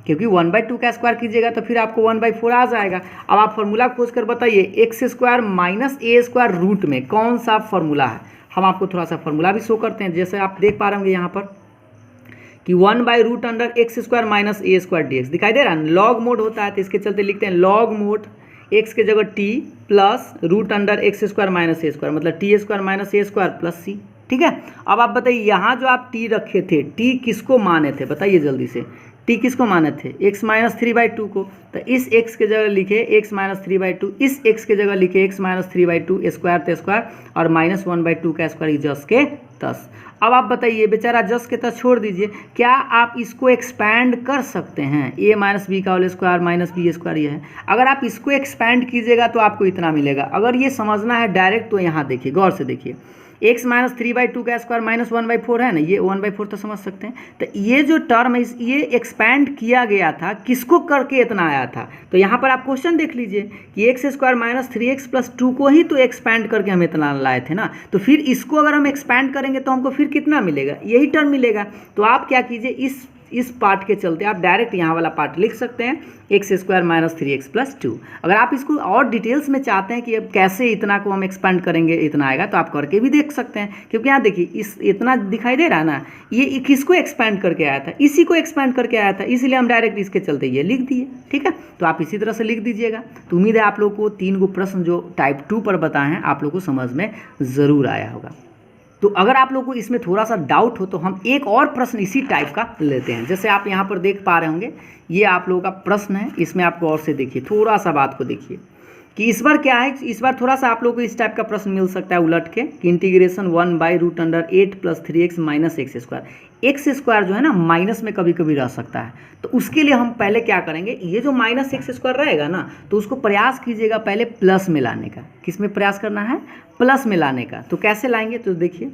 क्योंकि 1/2 का स्क्वायर कीजिएगा तो फिर आपको 1/4 आ जाएगा। अब आप फॉर्मूला खोज कर बताइए, x² माइनस a² रूट में कौन सा फॉर्मूला है। हम आपको थोड़ा सा फॉर्मूला भी शो करते हैं, जैसे आप देख पा रहे होंगे यहाँ पर कि 1/√x² माइनस a² dx दिखाई दे रहा है, लॉग मोड होता है, तो इसके चलते लिखते हैं लॉग मोड x के जगह t plus √x² minus a², मतलब t² minus a² plus c। ठीक है, अब आप बताइए यहाँ जो आप t रखे थे, t किसको माने थे, बताइए जल्दी से, t किसको माने थे, x माइनस 3/2 को, तो इस x के जगह लिखे x माइनस 3/2, इस x के जगह लिखे x माइनस 3/2, स्क्वायर तो स्क्वायर और माइनस 1/2 का स्क्वायर जस के तस। अब आप बताइए, बेचारा जस के तस छोड़ दीजिए, क्या आप इसको एक्सपैंड कर सकते हैं, a माइनस बी का होल स्क्वायर माइनस b² ये है, अगर आप इसको एक्सपैंड कीजिएगा तो आपको इतना मिलेगा। अगर ये समझना है डायरेक्ट तो यहाँ देखिए, गौर से देखिए, x माइनस 3/2 का स्क्वायर माइनस 1/4 है ना, ये 1/4 तो समझ सकते हैं। तो ये जो टर्म है ये एक्सपैंड किया गया था, किसको करके इतना आया था, तो यहाँ पर आप क्वेश्चन देख लीजिए कि x² माइनस 3x प्लस 2 को ही तो एक्सपैंड करके हम इतना लाए थे ना, तो फिर इसको अगर हम एक्सपैंड करेंगे तो हमको फिर कितना मिलेगा, यही टर्म मिलेगा। तो आप क्या कीजिए, इस पार्ट के चलते आप डायरेक्ट यहाँ वाला पार्ट लिख सकते हैं, x² माइनस 3x प्लस 2। अगर आप इसको और डिटेल्स में चाहते हैं कि अब कैसे इतना को हम एक्सपेंड करेंगे इतना आएगा, तो आप करके भी देख सकते हैं, क्योंकि यहाँ देखिए इस इतना दिखाई दे रहा है ना, ये किसको एक्सपेंड करके आया था, इसी को एक्सपेंड करके आया था, इसीलिए हम डायरेक्ट इसके चलते ये लिख दिए। ठीक है, तो आप इसी तरह से लिख दीजिएगा। तो उम्मीद है आप लोग को 3 गो प्रश्न जो टाइप 2 पर बताए हैं आप लोग को समझ में ज़रूर आया होगा। तो अगर आप लोग को इसमें थोड़ा सा डाउट हो तो हम एक और प्रश्न इसी टाइप का लेते हैं। जैसे आप यहाँ पर देख पा रहे होंगे, ये आप लोगों का प्रश्न है, इसमें आपको और से देखिए, थोड़ा सा बात को देखिए कि इस बार क्या है, इस बार थोड़ा सा आप लोग को इस टाइप का प्रश्न मिल सकता है उलट के कि integration 1/√8 plus 3x minus x²। x² जो है ना माइनस में कभी कभी रह सकता है, तो उसके लिए हम पहले क्या करेंगे, ये जो माइनस x² रहेगा ना, तो उसको प्रयास कीजिएगा पहले प्लस में लाने का। किस में प्रयास करना है, प्लस में लाने का। तो कैसे लाएंगे, तो देखिए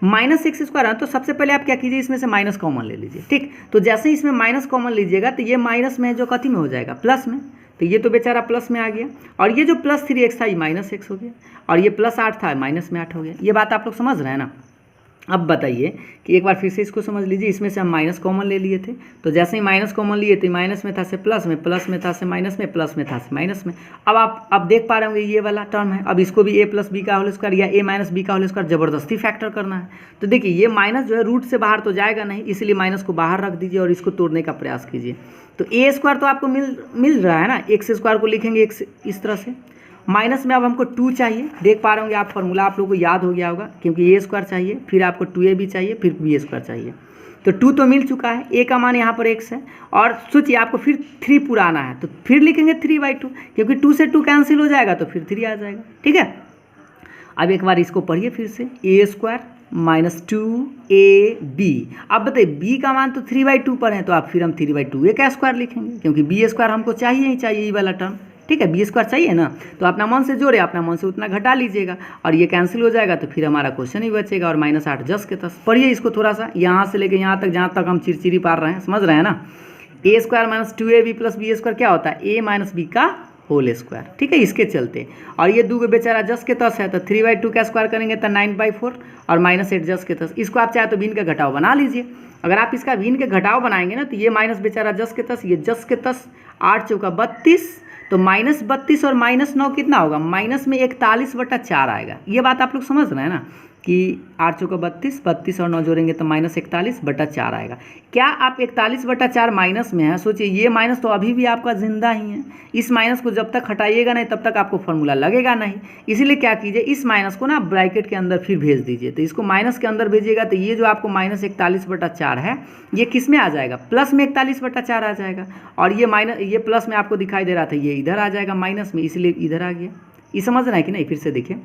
माइनस x² है, तो सबसे पहले आप क्या कीजिए, इसमें से माइनस कॉमन ले लीजिए। ठीक, तो जैसे ही इसमें माइनस कॉमन लीजिएगा तो ये माइनस में जो कथी में हो जाएगा, प्लस में, तो ये तो बेचारा प्लस में आ गया, और ये जो प्लस 3x था ये माइनस x हो गया, और ये प्लस 8 था माइनस में 8 हो गया। ये बात आप लोग समझ रहे हैं ना। अब बताइए कि एक बार फिर से इसको समझ लीजिए, इसमें से हम माइनस कॉमन ले लिए थे, तो जैसे ही माइनस कॉमन लिए तो माइनस में था से प्लस में, प्लस में था से माइनस में, प्लस में था से माइनस में। अब आप देख पा रहे होंगे ये वाला टर्म है, अब इसको भी a प्लस बी का होल स्क्वायर या a माइनस बी का होल स्क्वायर ज़बरदस्ती फैक्टर करना है। तो देखिए ये माइनस जो है रूट से बाहर तो जाएगा नहीं, इसलिए माइनस को बाहर रख दीजिए और इसको तोड़ने का प्रयास कीजिए। तो a² तो आपको मिल रहा है ना, x² को लिखेंगे इस तरह से, माइनस में अब हमको 2 चाहिए, देख पा रहे होंगे आप फॉर्मूला आप लोगों को याद हो गया होगा, क्योंकि a² चाहिए, फिर आपको 2ab चाहिए, फिर b² चाहिए। तो 2 तो मिल चुका है, a का मान यहाँ पर x है, और सोचिए आपको फिर 3 पुराना है, तो फिर लिखेंगे 3/2, क्योंकि 2 से 2 कैंसिल हो जाएगा तो फिर 3 आ जाएगा। ठीक है, अब एक बार इसको पढ़िए फिर से, a² माइनस 2ab। अब बताइए b का मान तो 3/2 पर है, तो आप फिर हम 3/2 का स्क्वायर लिखेंगे, क्योंकि b² हमको चाहिए ही चाहिए, ये वाला टर्म। ठीक है, b² चाहिए ना, तो अपना मन से जोड़े, अपना मन से उतना घटा लीजिएगा, और ये कैंसिल हो जाएगा तो फिर हमारा क्वेश्चन ही बचेगा, और माइनस 8 जस के तस। पढ़िए इसको थोड़ा सा, यहाँ से लेके यहाँ तक, जहाँ तक हम चिरचिरी पार रहे हैं, समझ रहे हैं ना। a² minus 2ab plus b² क्या होता है, a माइनस b का होल स्क्वायर। ठीक है, इसके चलते, और ये 2 बेचारा जस के तस है, तो 3/2 का स्क्वायर करेंगे तो 9/4 और माइनस 8 जस के तस। इसको आप चाहे तो भिन्न का घटाव बना लीजिए। अगर आप इसका भिन्न के घटाव बनाएंगे ना, तो ये माइनस बेचारा जस के तस, ये जस के तस, 8 चौका 32, तो माइनस 32 और माइनस 9 कितना होगा, माइनस में 41/4 आएगा। ये बात आप लोग समझ रहे हैं ना कि 8 चौका 32, 32 और 9 जोड़ेंगे तो माइनस 41/4 आएगा। क्या आप 41/4 माइनस में है, सोचिए ये माइनस तो अभी भी आपका जिंदा ही है, इस माइनस को जब तक हटाइएगा नहीं तब तक आपको फॉर्मूला लगेगा नहीं। इसीलिए क्या कीजिए, इस माइनस को ना ब्रैकेट के अंदर फिर भेज दीजिए, तो इसको माइनस के अंदर भेजिएगा तो ये जो आपको माइनस 41/4 है, ये किस में आ जाएगा, प्लस में 41/4 आ जाएगा, और ये माइनस, ये प्लस में आपको दिखाई दे रहा था, ये इधर आ जाएगा माइनस में, इसलिए इधर आ गया। ये समझ रहा है कि नहीं, फिर से देखिए,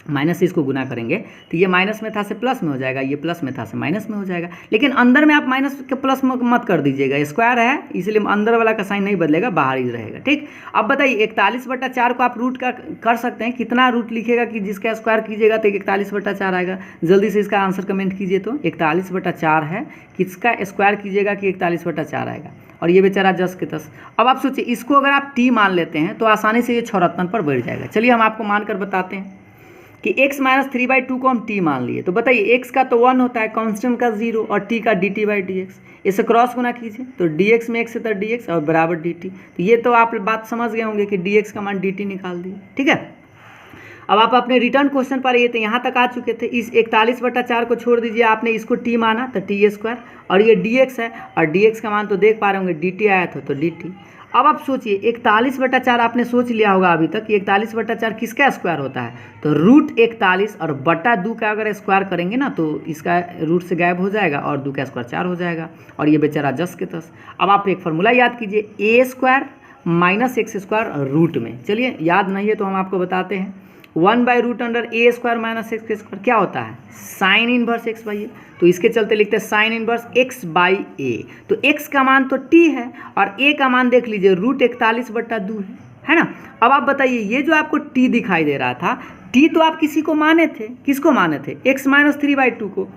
माइनस से इसको गुना करेंगे तो ये माइनस में था से प्लस में हो जाएगा, ये प्लस में था से माइनस में हो जाएगा। लेकिन अंदर में आप माइनस के प्लस मत कर दीजिएगा, स्क्वायर है इसलिए अंदर वाला का साइन नहीं बदलेगा, बाहर ही रहेगा। ठीक, अब बताइए 41/4 को आप रूट का कर सकते हैं, कितना रूट लिखेगा कि जिसका स्क्वायर कीजिएगा तो 41/4 आएगा। जल्दी से इसका आंसर कमेंट कीजिए। तो 41/4 है, किसका स्क्वायर कीजिएगा कि 41/4 आएगा, और ये बेचारा 10 के 10। अब आप सोचिए इसको अगर आप टी मान लेते हैं तो आसानी से ये 74 पर बढ़ जाएगा। चलिए हम आपको मानकर बताते हैं कि x - 3/2 को हम t मान लिए। तो बताइए x का तो 1 होता है, कांस्टेंट का 0, और t का dt/dx। इसे क्रॉस गुना कीजिए तो dx में x है तो dx और बराबर dt। तो ये तो आप बात समझ गए होंगे कि dx का मान dt निकाल दिए। ठीक है, अब आप अपने रिटर्न क्वेश्चन पर ये तो यहाँ तक आ चुके थे। इस 41/4 को छोड़ दीजिए, आपने इसको t माना तो t², और ये dx है, और dx का मान तो देख पा रहे होंगे dt आया था तो dt। अब आप सोचिए 41/4 आपने सोच लिया होगा अभी तक कि 41/4 किसका स्क्वायर होता है, तो √41 और बटा 2 का अगर स्क्वायर करेंगे ना तो इसका रूट से गायब हो जाएगा और 2 का स्क्वायर 4 हो जाएगा, और ये बेचारा 10 के 10। अब आप एक फार्मूला याद कीजिए, a² - x² रूट में। चलिए याद नहीं है तो हम आपको बताते हैं, 1/√a² - x² क्या होता है, साइन इनवर्स x/a। तो इसके चलते लिखते हैं साइन इनवर्स x/a। तो x का मान तो t है और a का मान देख लीजिए √41/2 है ना। अब आप बताइए ये जो आपको t दिखाई दे रहा था, t तो आप किसी को माने थे, किसको माने थे, x - 3/2 को।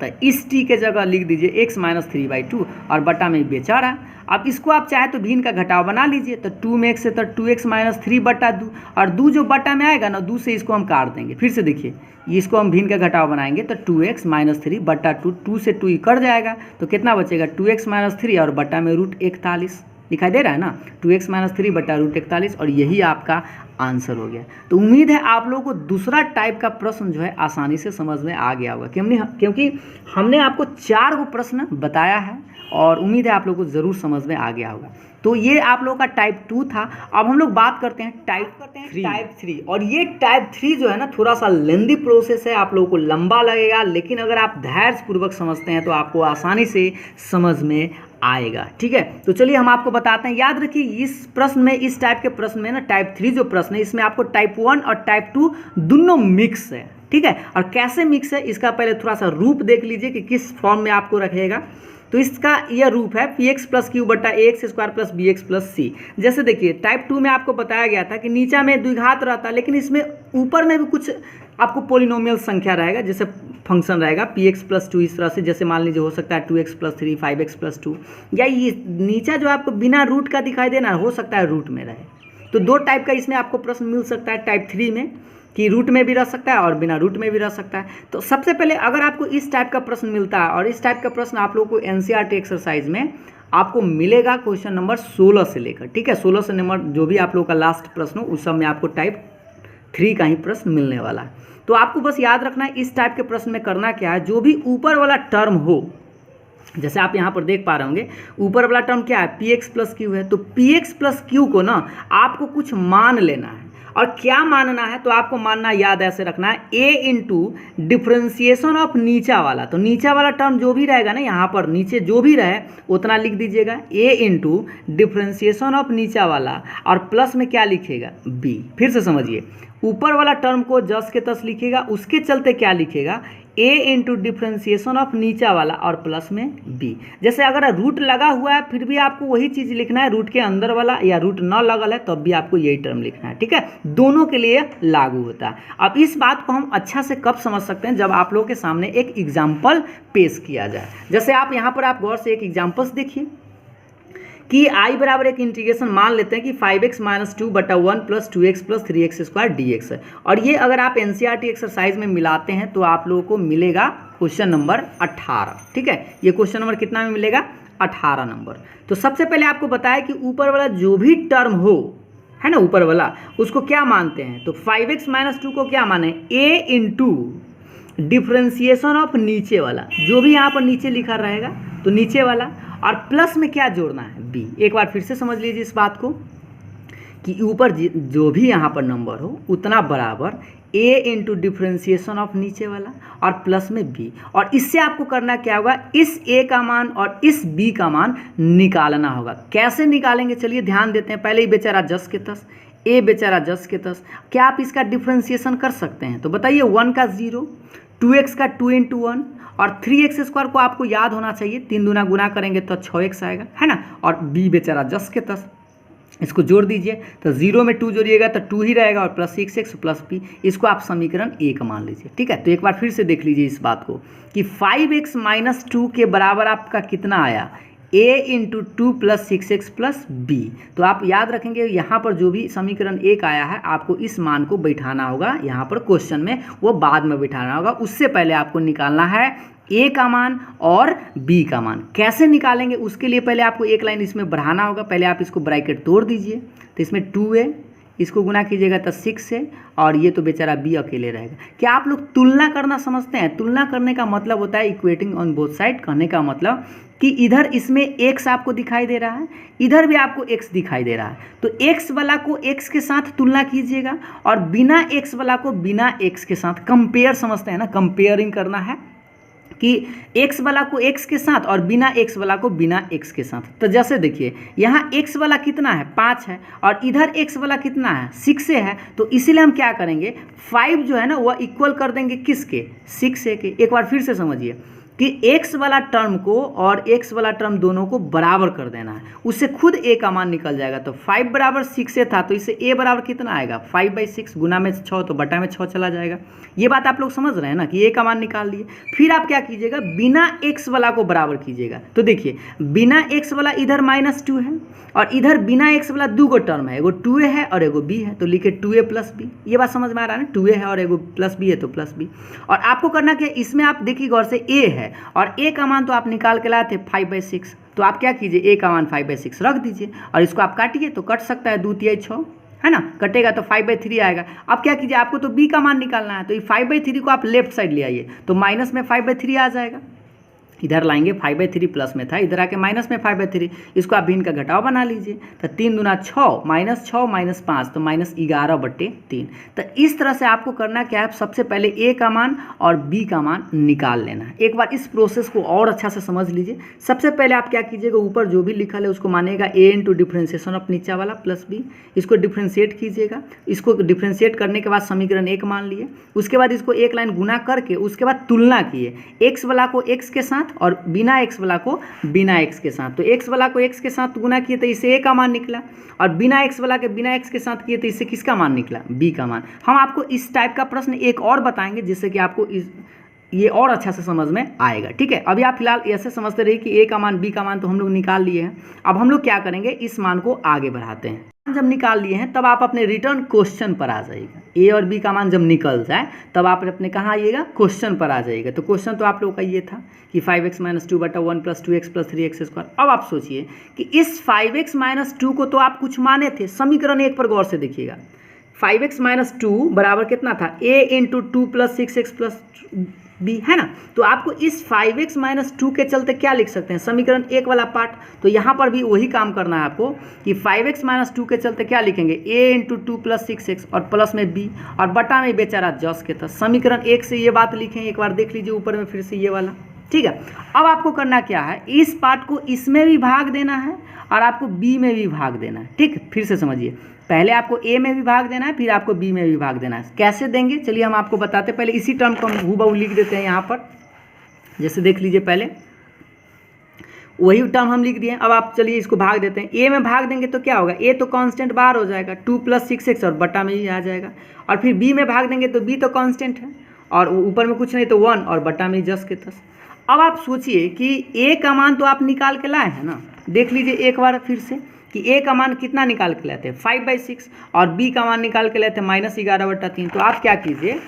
तो इस t के जगह लिख दीजिए x - 3/2 और बटा में बेचारा। अब इसको आप चाहे तो भिन्न का घटाव बना लीजिए, तो 2 में x है तो 2x - 3/2, और 2 जो बटा में आएगा ना 2 से इसको हम काट देंगे। फिर से देखिए इसको हम भिन्न का घटाव बनाएंगे तो 2x - 3/2, 2 से 2 ही कट जाएगा तो कितना बचेगा, 2x - 3 और बटा में √41 दिखाई दे रहा है ना, 2x - 3 बटा √41, और यही आपका आंसर हो गया। तो उम्मीद है आप लोगों को दूसरा टाइप का प्रश्न जो है आसानी से समझ में आ गया होगा, क्योंकि हमने आपको 4 प्रश्न बताया है और उम्मीद है आप लोगों को ज़रूर समझ में आ गया होगा। तो ये आप लोगों का टाइप 2 था। अब हम लोग बात करते हैं टाइप 3। और ये टाइप 3 जो है ना थोड़ा सा लेंदी प्रोसेस है, आप लोगों को लंबा लगेगा, लेकिन अगर आप धैर्यपूर्वक समझते हैं तो आपको आसानी से समझ में आएगा। ठीक है, तो चलिए हम आपको बताते हैं। याद रखिए इस प्रश्न में, इस टाइप के प्रश्न में ना टाइप 3 जो प्रश्न है इसमें आपको टाइप 1 और टाइप 2 दोनों मिक्स है। ठीक है, और कैसे मिक्स है इसका पहले थोड़ा सा रूप देख लीजिए कि किस फॉर्म में आपको रखेगा। तो इसका यह रूप है px + q बटा ax² + bx + c। जैसे देखिए टाइप 2 में आपको बताया गया था कि नीचा में द्विघात रहता, लेकिन इसमें ऊपर में भी कुछ आपको पोलिनोमियल संख्या रहेगा, जैसे फंक्शन रहेगा px + 2 इस तरह से, जैसे मान लीजिए हो सकता है 2x + 3, 5x + 2, या ये नीचा जो आपको बिना रूट का दिखाई देना हो सकता है रूट में रहे। तो 2 टाइप का इसमें आपको प्रश्न मिल सकता है टाइप 3 में, कि रूट में भी रह सकता है और बिना रूट में भी रह सकता है। तो सबसे पहले अगर आपको इस टाइप का प्रश्न मिलता है, और इस टाइप का प्रश्न आप लोगों को एनसीईआरटी एक्सरसाइज में आपको मिलेगा क्वेश्चन नंबर 16 से लेकर, ठीक है, 16 से नंबर जो भी आप लोगों का लास्ट प्रश्न हो उस सब में आपको टाइप 3 का ही प्रश्न मिलने वाला है। तो आपको बस याद रखना है इस टाइप के प्रश्न में करना क्या है, जो भी ऊपर वाला टर्म हो, जैसे आप यहाँ पर देख पा रहे होंगे ऊपर वाला टर्म क्या है, px + q है, तो px + q को ना आपको कुछ मान लेना है। और क्या मानना है, तो आपको मानना याद ऐसे रखना है, a × डिफ्रेंशिएशन ऑफ नीचा वाला। तो नीचा वाला टर्म जो भी रहेगा ना, यहाँ पर नीचे जो भी रहे उतना लिख दीजिएगा, a × डिफ्रेंशिएशन ऑफ नीचा वाला, और प्लस में क्या लिखेगा, b। फिर से समझिए, ऊपर वाला टर्म को जस के तस लिखेगा, उसके चलते क्या लिखेगा, a × डिफ्रेंशिएशन ऑफ नीचा वाला और प्लस में b। जैसे अगर रूट लगा हुआ है फिर भी आपको वही चीज़ लिखना है, रूट के अंदर वाला, या रूट न लगल है तब भी आपको यही टर्म लिखना है। ठीक है, दोनों के लिए लागू होता है। अब इस बात को हम अच्छा से कब समझ सकते हैं, जब आप लोगों के सामने एक एग्जाम्पल पेश किया जाए। जैसे आप यहाँ पर आप गौर से एक एग्जाम्पल्स देखिए कि i बराबर एक इंटीग्रेशन मान लेते हैं कि 5x - 2 बटा 1 + 2x + 3x² dx है, और ये अगर आप एनसीईआरटी एक्सरसाइज में मिलाते हैं तो आप लोगों को मिलेगा क्वेश्चन नंबर 18। ठीक है, ये क्वेश्चन नंबर कितना में मिलेगा, 18 नंबर। तो सबसे पहले आपको बताया कि ऊपर वाला जो भी टर्म हो, है ना, ऊपर वाला उसको क्या मानते हैं, तो 5x - 2 को क्या माने, a × डिफ्रेंशिएशन ऑफ नीचे वाला, जो भी यहाँ पर नीचे लिखा रहेगा तो नीचे वाला, और प्लस में क्या जोड़ना है, b। एक बार फिर से समझ लीजिए इस बात को कि ऊपर जो भी यहाँ पर नंबर हो उतना बराबर a × डिफ्रेंशिएशन ऑफ नीचे वाला और प्लस में b। और इससे आपको करना क्या होगा, इस a का मान और इस b का मान निकालना होगा। कैसे निकालेंगे, चलिए ध्यान देते हैं। पहले ही बेचारा 10 के 10, ए बेचारा 10 के 10। क्या आप इसका डिफ्रेंसिएशन कर सकते हैं? तो बताइए 1 का 0, 2x का 2 × 1 और 3x² को आपको याद होना चाहिए, 3 दूना गुना करेंगे तो 6x आएगा, है ना। और b बेचारा 10 के 10, इसको जोड़ दीजिए तो 0 में 2 जोड़िएगा तो 2 ही रहेगा और प्लस 6x प्लस b, इसको आप समीकरण 1 मान लीजिए। ठीक है, तो एक बार फिर से देख लीजिए इस बात को कि 5x - 2 के बराबर आपका कितना आया, a × 2 + 6x + b। तो आप याद रखेंगे यहाँ पर जो भी समीकरण 1 आया है आपको इस मान को बैठाना होगा, यहाँ पर क्वेश्चन में वो बाद में बैठाना होगा, उससे पहले आपको निकालना है a का मान और b का मान। कैसे निकालेंगे उसके लिए पहले आपको एक लाइन इसमें बढ़ाना होगा। पहले आप इसको ब्रैकेट तोड़ दीजिए तो इसमें 2a, इसको गुना कीजिएगा तो 6 है और ये तो बेचारा b अकेले रहेगा। क्या आप लोग तुलना करना समझते हैं? तुलना करने का मतलब होता है इक्वेटिंग ऑन बोथ साइड। कहने का मतलब कि इधर इसमें x आपको दिखाई दे रहा है, इधर भी आपको x दिखाई दे रहा है, तो x वाला को x के साथ तुलना कीजिएगा और बिना x वाला को बिना x के साथ कंपेयर, समझते हैं ना, कंपेयरिंग करना है कि x वाला को x के साथ और बिना x वाला को बिना x के साथ। तो जैसे देखिए यहाँ x वाला कितना है 5 है और इधर x वाला कितना है 6 से है, तो इसीलिए हम क्या करेंगे 5 जो है ना वह इक्वल कर देंगे किसके, 6 से के। एक बार फिर से समझिए कि x वाला टर्म को और x वाला टर्म दोनों को बराबर कर देना है, उससे खुद a का मान निकल जाएगा। तो 5 बराबर 6 से था तो इससे a बराबर कितना आएगा 5/6, गुना में 6 तो बटा में 6 चला जाएगा। ये बात आप लोग समझ रहे हैं ना कि a का मान निकाल लिए। फिर आप क्या कीजिएगा बिना x वाला को बराबर कीजिएगा। तो देखिए बिना x वाला इधर -2 है और इधर बिना x वाला 2 गो टर्म है, एगो 2a है और एगो b है, तो लिखे 2a + b। ये बात समझ में आ रहा है ना, 2a है और एगो प्लस b है तो प्लस b। और आपको करना क्या, इसमें आप देखिए गौर से a है और a का मान तो आप निकाल के लाए थे 5/6, तो आप क्या कीजिए a का मान 5/6 रख दीजिए और इसको आप काटिए तो कट सकता है 2 × 6, है ना, कटेगा तो 5/3 आएगा। अब क्या कीजिए आपको तो b का मान निकालना है, तो ये 5/3 को आप लेफ्ट साइड ले आइए तो माइनस में 5/3 आ जाएगा। इधर लाएंगे 5/3 प्लस में था, इधर आके माइनस में 5/3, इसको आप भिन्न का घटाव बना लीजिए तो 3 दूना 6, -6 - 5 तो -11/3। तो इस तरह से आपको करना क्या है, सबसे पहले a का मान और b का मान निकाल लेना है। एक बार इस प्रोसेस को और अच्छा से समझ लीजिए। सबसे पहले आप क्या कीजिएगा, ऊपर जो भी लिखा है उसको मानिएगा a × डिफ्रेंसिएशन ऑफ नीचा वाला प्लस b, इसको डिफ्रेंशिएट कीजिएगा। इसको डिफ्रेंशिएट करने के बाद समीकरण 1 मान लिए, उसके बाद इसको एक लाइन गुना करके उसके बाद तुलना किए x वाला को x के साथ और बिना x वाला को बिना x के साथ। तो x वाला को x के साथ गुना किए तो इससे a का मान निकला और बिना x वाला के बिना x के साथ किए तो इससे किसका मान निकला, b का मान। हम आपको इस टाइप का प्रश्न एक और बताएंगे जिससे कि आपको ये और अच्छा से समझ में आएगा। ठीक है, अभी आप फिलहाल ऐसे समझते रहिए कि a का मान b का मान तो हम लोग निकाल लिए हैं। अब हम लोग क्या करेंगे, इस मान को आगे बढ़ाते हैं। जब निकाल लिए हैं तब आप अपने रिटर्न क्वेश्चन पर आ जाइएगा। a और b का मान जब निकल जाए तब आप अपने कहाँ आइएगा, क्वेश्चन पर आ जाइएगा। तो क्वेश्चन तो आप लोगों का ये था कि 5x - 2/1 + 2x + 3x²। अब आप सोचिए कि इस 5x - 2 को तो आप कुछ माने थे, समीकरण 1 पर गौर से देखिएगा। 5x - 2 बराबर कितना था, a × 2 + 6x + b, है ना। तो आपको इस 5x - 2 के चलते क्या लिख सकते हैं, समीकरण 1 वाला पार्ट। तो यहाँ पर भी वही काम करना है आपको कि 5x - 2 के चलते क्या लिखेंगे, a × 2 + 6x और प्लस में b और बटा में बेचारा 10 के था। समीकरण 1 से ये बात लिखें, एक बार देख लीजिए ऊपर में फिर से ये वाला। ठीक है, अब आपको करना क्या है, इस पार्ट को इसमें भी भाग देना है और आपको b में भी भाग देना है। ठीक, फिर से समझिए, पहले आपको a में भी भाग देना है फिर आपको b में भी भाग देना है। कैसे देंगे चलिए हम आपको बताते हैं। पहले इसी टर्म को हम हूबहू लिख देते हैं यहाँ पर, जैसे देख लीजिए पहले वही टर्म हम लिख दिए। अब आप चलिए इसको भाग देते हैं, a में भाग देंगे तो क्या होगा, a तो कांस्टेंट बाहर हो जाएगा 2 + 6x और बटा में ही आ जाएगा, और फिर b में भाग देंगे तो b तो कांस्टेंट है और ऊपर में कुछ नहीं तो 1 और बटा में 10 के 10। अब आप सोचिए कि a का मान तो आप निकाल के लाए हैं ना, देख लीजिए एक बार फिर से कि a का मान कितना निकाल के लाते हैं 5/6 और b का मान निकाल के लाते हैं -11/3। तो आप क्या कीजिए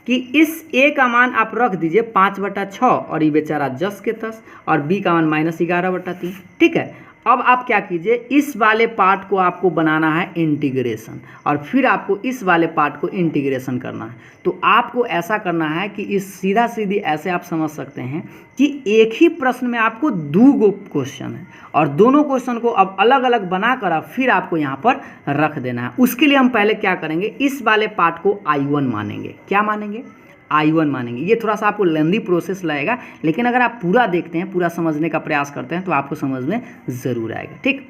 कि इस a का मान आप रख दीजिए 5/6 और ये बेचारा 10 के 10 और b का मान -11/3। ठीक है, अब आप क्या कीजिए, इस वाले पार्ट को आपको बनाना है इंटीग्रेशन और फिर आपको इस वाले पार्ट को इंटीग्रेशन करना है। तो आपको ऐसा करना है कि इस सीधा सीधी ऐसे आप समझ सकते हैं कि एक ही प्रश्न में आपको 2 गो क्वेश्चन है और दोनों क्वेश्चन को अब अलग अलग बनाकर आप फिर आपको यहाँ पर रख देना है। उसके लिए हम पहले क्या करेंगे, इस वाले पार्ट को I1 मानेंगे। क्या मानेंगे, I1 मानेंगे। ये थोड़ा सा आपको लेंदी प्रोसेस लगेगा, लेकिन अगर आप पूरा देखते हैं, पूरा समझने का प्रयास करते हैं तो आपको समझ में ज़रूर आएगा। ठीक,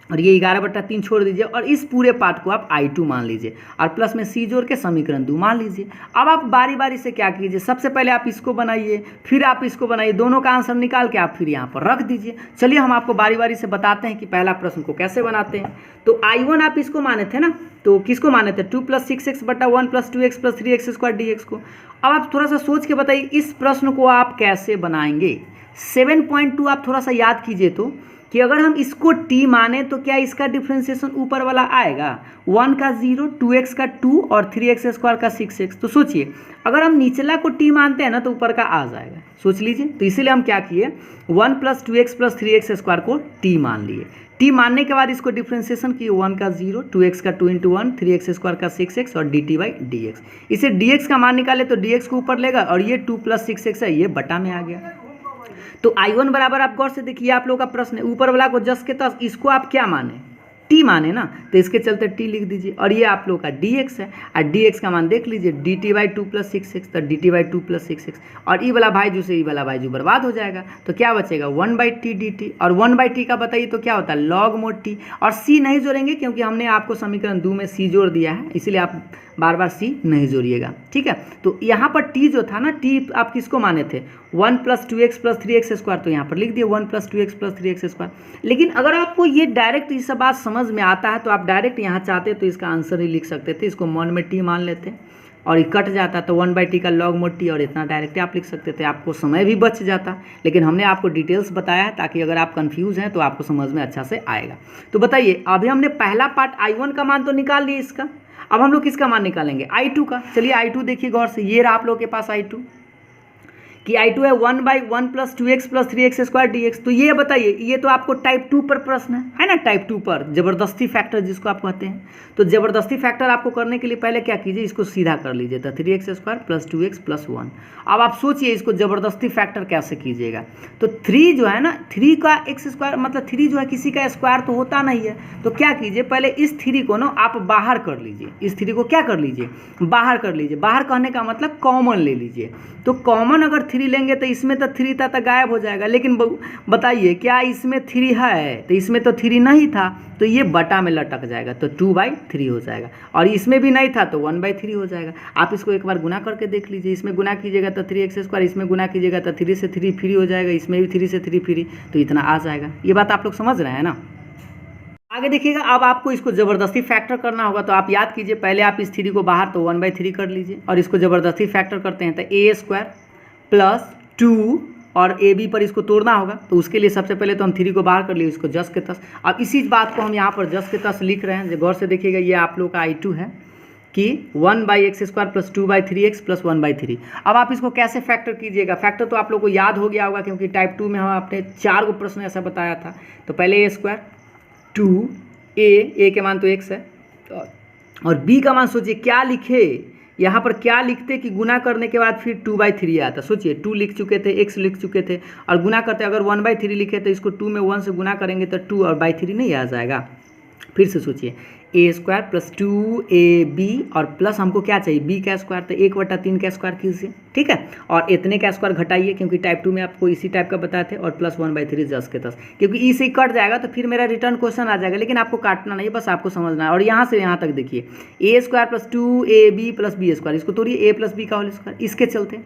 और ये 11/3 छोड़ दीजिए और इस पूरे पार्ट को आप I2 मान लीजिए और प्लस में C जोड़ के समीकरण 2 मान लीजिए। अब आप बारी बारी से क्या कीजिए, सबसे पहले आप इसको बनाइए, फिर आप इसको बनाइए, दोनों का आंसर निकाल के आप फिर यहाँ पर रख दीजिए। चलिए हम आपको बारी बारी से बताते हैं कि पहला प्रश्न को कैसे बनाते हैं। तो I1 आप इसको माने थे ना, तो किसको माने थे, 2 + 6x बटा 1 + 2x + 3x² dx को। अब आप थोड़ा सा सोच के बताइए इस प्रश्न को आप कैसे बनाएंगे। 7.2 आप थोड़ा सा याद कीजिए तो कि अगर हम इसको t माने तो क्या इसका डिफ्रेंसिएशन ऊपर वाला आएगा, 1 का 0, 2x का 2 और 3x² का 6x। तो सोचिए अगर हम निचला को t मानते हैं ना तो ऊपर का आ जाएगा, सोच लीजिए। तो इसीलिए हम क्या किए, 1 + 2x + 3x² को t मान लिए। t मानने के बाद इसको डिफ्रेंसिएशन किए, 1 का 0, 2x का 2 × 1, 3x² का 6x और dt/dx। इसे dx का मान निकाले तो dx को ऊपर लेगा और ये 2 + 6x है, ये बटा में आ गया। तो I1 बराबर आप गौर से देखिए, आप लोगों का प्रश्न है ऊपर वाला को जस के तस, इसको आप क्या माने, t माने ना, तो इसके चलते t लिख दीजिए। और ये आप लोग का dx है और dx का मान देख लीजिए, dt/2 + 6x, तो dt/2 + 6x और ई वाला भाईजू से ई वाला भाईजू बर्बाद हो जाएगा। तो क्या बचेगा, 1/t dt और 1/t का बताइए तो क्या होता है, log mod t। और c नहीं जोड़ेंगे क्योंकि हमने आपको समीकरण 2 में c जोड़ दिया है, इसलिए आप बार बार c नहीं जोड़िएगा, ठीक है। तो यहाँ पर t जो था ना, t आप किसको माने थे, 1 + 2x + 3x², तो यहाँ पर लिख दिए 1 + 2x + 3x²। लेकिन अगर आपको ये डायरेक्ट ये सब बात समझ में आता है तो आप डायरेक्ट यहाँ चाहते तो इसका आंसर ही लिख सकते थे, इसको मन में t मान लेते और ये कट जाता तो 1/t का log mod t और इतना डायरेक्ट आप लिख सकते थे, आपको समय भी बच जाता। लेकिन हमने आपको डिटेल्स बताया है ताकि अगर आप कंफ्यूज हैं तो आपको समझ में अच्छा से आएगा। तो बताइए अभी हमने पहला पार्ट I1 का मान तो निकाल लिया इसका, अब हम लोग किसका मान निकालेंगे, I2 का। चलिए I2 देखिए गौर से, ये रहा आप लोग के पास I2 कि I2 है 1/1 + 2x + 3x² dx। तो ये बताइए, ये तो आपको टाइप 2 पर प्रश्न है ना, टाइप 2 पर जबरदस्ती फैक्टर जिसको आप कहते हैं। तो जबरदस्ती फैक्टर आपको करने के लिए पहले क्या कीजिए, इसको सीधा कर लीजिए, तो 3x² + 2x + 1। अब आप सोचिए इसको जबरदस्ती फैक्टर कैसे कीजिएगा। तो 3 जो है ना, 3 का x² मतलब 3 जो है किसी का स्क्वायर तो होता नहीं है। तो क्या कीजिए, पहले इस 3 को ना आप बाहर कर लीजिए, इस 3 को क्या कर लीजिए, बाहर कर लीजिए। बाहर करने का मतलब कॉमन ले लीजिए। तो कॉमन अगर 3 लेंगे तो इसमें तो 3 था तो गायब हो जाएगा, लेकिन बताइए क्या इसमें 3 है, तो इसमें तो 3 नहीं था, तो ये बटा में लटक जाएगा, तो 2/3 हो जाएगा। और इसमें भी नहीं था तो 1/3 हो जाएगा। आप इसको एक बार गुना करके देख लीजिए, इसमें गुना कीजिएगा तो 3x², इसमें गुना कीजिएगा तो 3 से 3 फ्री हो जाएगा, इसमें भी 3 से 3 फ्री, तो इतना आ जाएगा। ये बात आप लोग समझ रहे हैं ना। आगे देखिएगा, अब आपको इसको ज़बरदस्ती फैक्टर करना होगा। तो आप याद कीजिए, पहले आप इस 3 को बाहर तो 1/3 कर लीजिए और इसको ज़बरदस्ती फैक्टर करते हैं तो a² + 2 और ab पर इसको तोड़ना होगा। तो उसके लिए सबसे पहले तो हम 3 को बाहर कर लिए, इसको जस के तस। अब इसी बात को हम यहाँ पर जस के तस लिख रहे हैं, जो गौर से देखिएगा, ये आप लोग का I2 है कि 1/x² + 2/3x + 1/3। अब आप इसको कैसे फैक्टर कीजिएगा, फैक्टर तो आप लोग को याद हो गया होगा क्योंकि टाइप 2 में हम आपने 4 को प्रश्न ऐसा बताया था। तो पहले a² 2a के मान तो x है और b का मान सोचिए क्या लिखे, यहाँ पर क्या लिखते कि गुना करने के बाद फिर 2/3 आता। सोचिए 2 लिख चुके थे, x लिख चुके थे और गुना करते अगर 1/3 लिखे तो इसको 2 में 1 से गुना करेंगे तो 2 और 3 नहीं आ जाएगा। फिर से सोचिए a² + 2ab और प्लस हमको क्या चाहिए, b का स्क्वायर, तो 1/3 का स्क्वायर कीजिए, ठीक है। और इतने का स्क्वायर घटाइए क्योंकि टाइप 2 में आपको इसी टाइप का बताए थे, और प्लस 1/3 जस के तस, क्योंकि ई से ही कट जाएगा तो फिर मेरा रिटर्न क्वेश्चन आ जाएगा। लेकिन आपको काटना नहीं, बस आपको समझना है। और यहाँ से यहाँ तक देखिए a² + 2ab + b², इसको तोड़िए a + b का होल स्क्वायर, इसके चलते।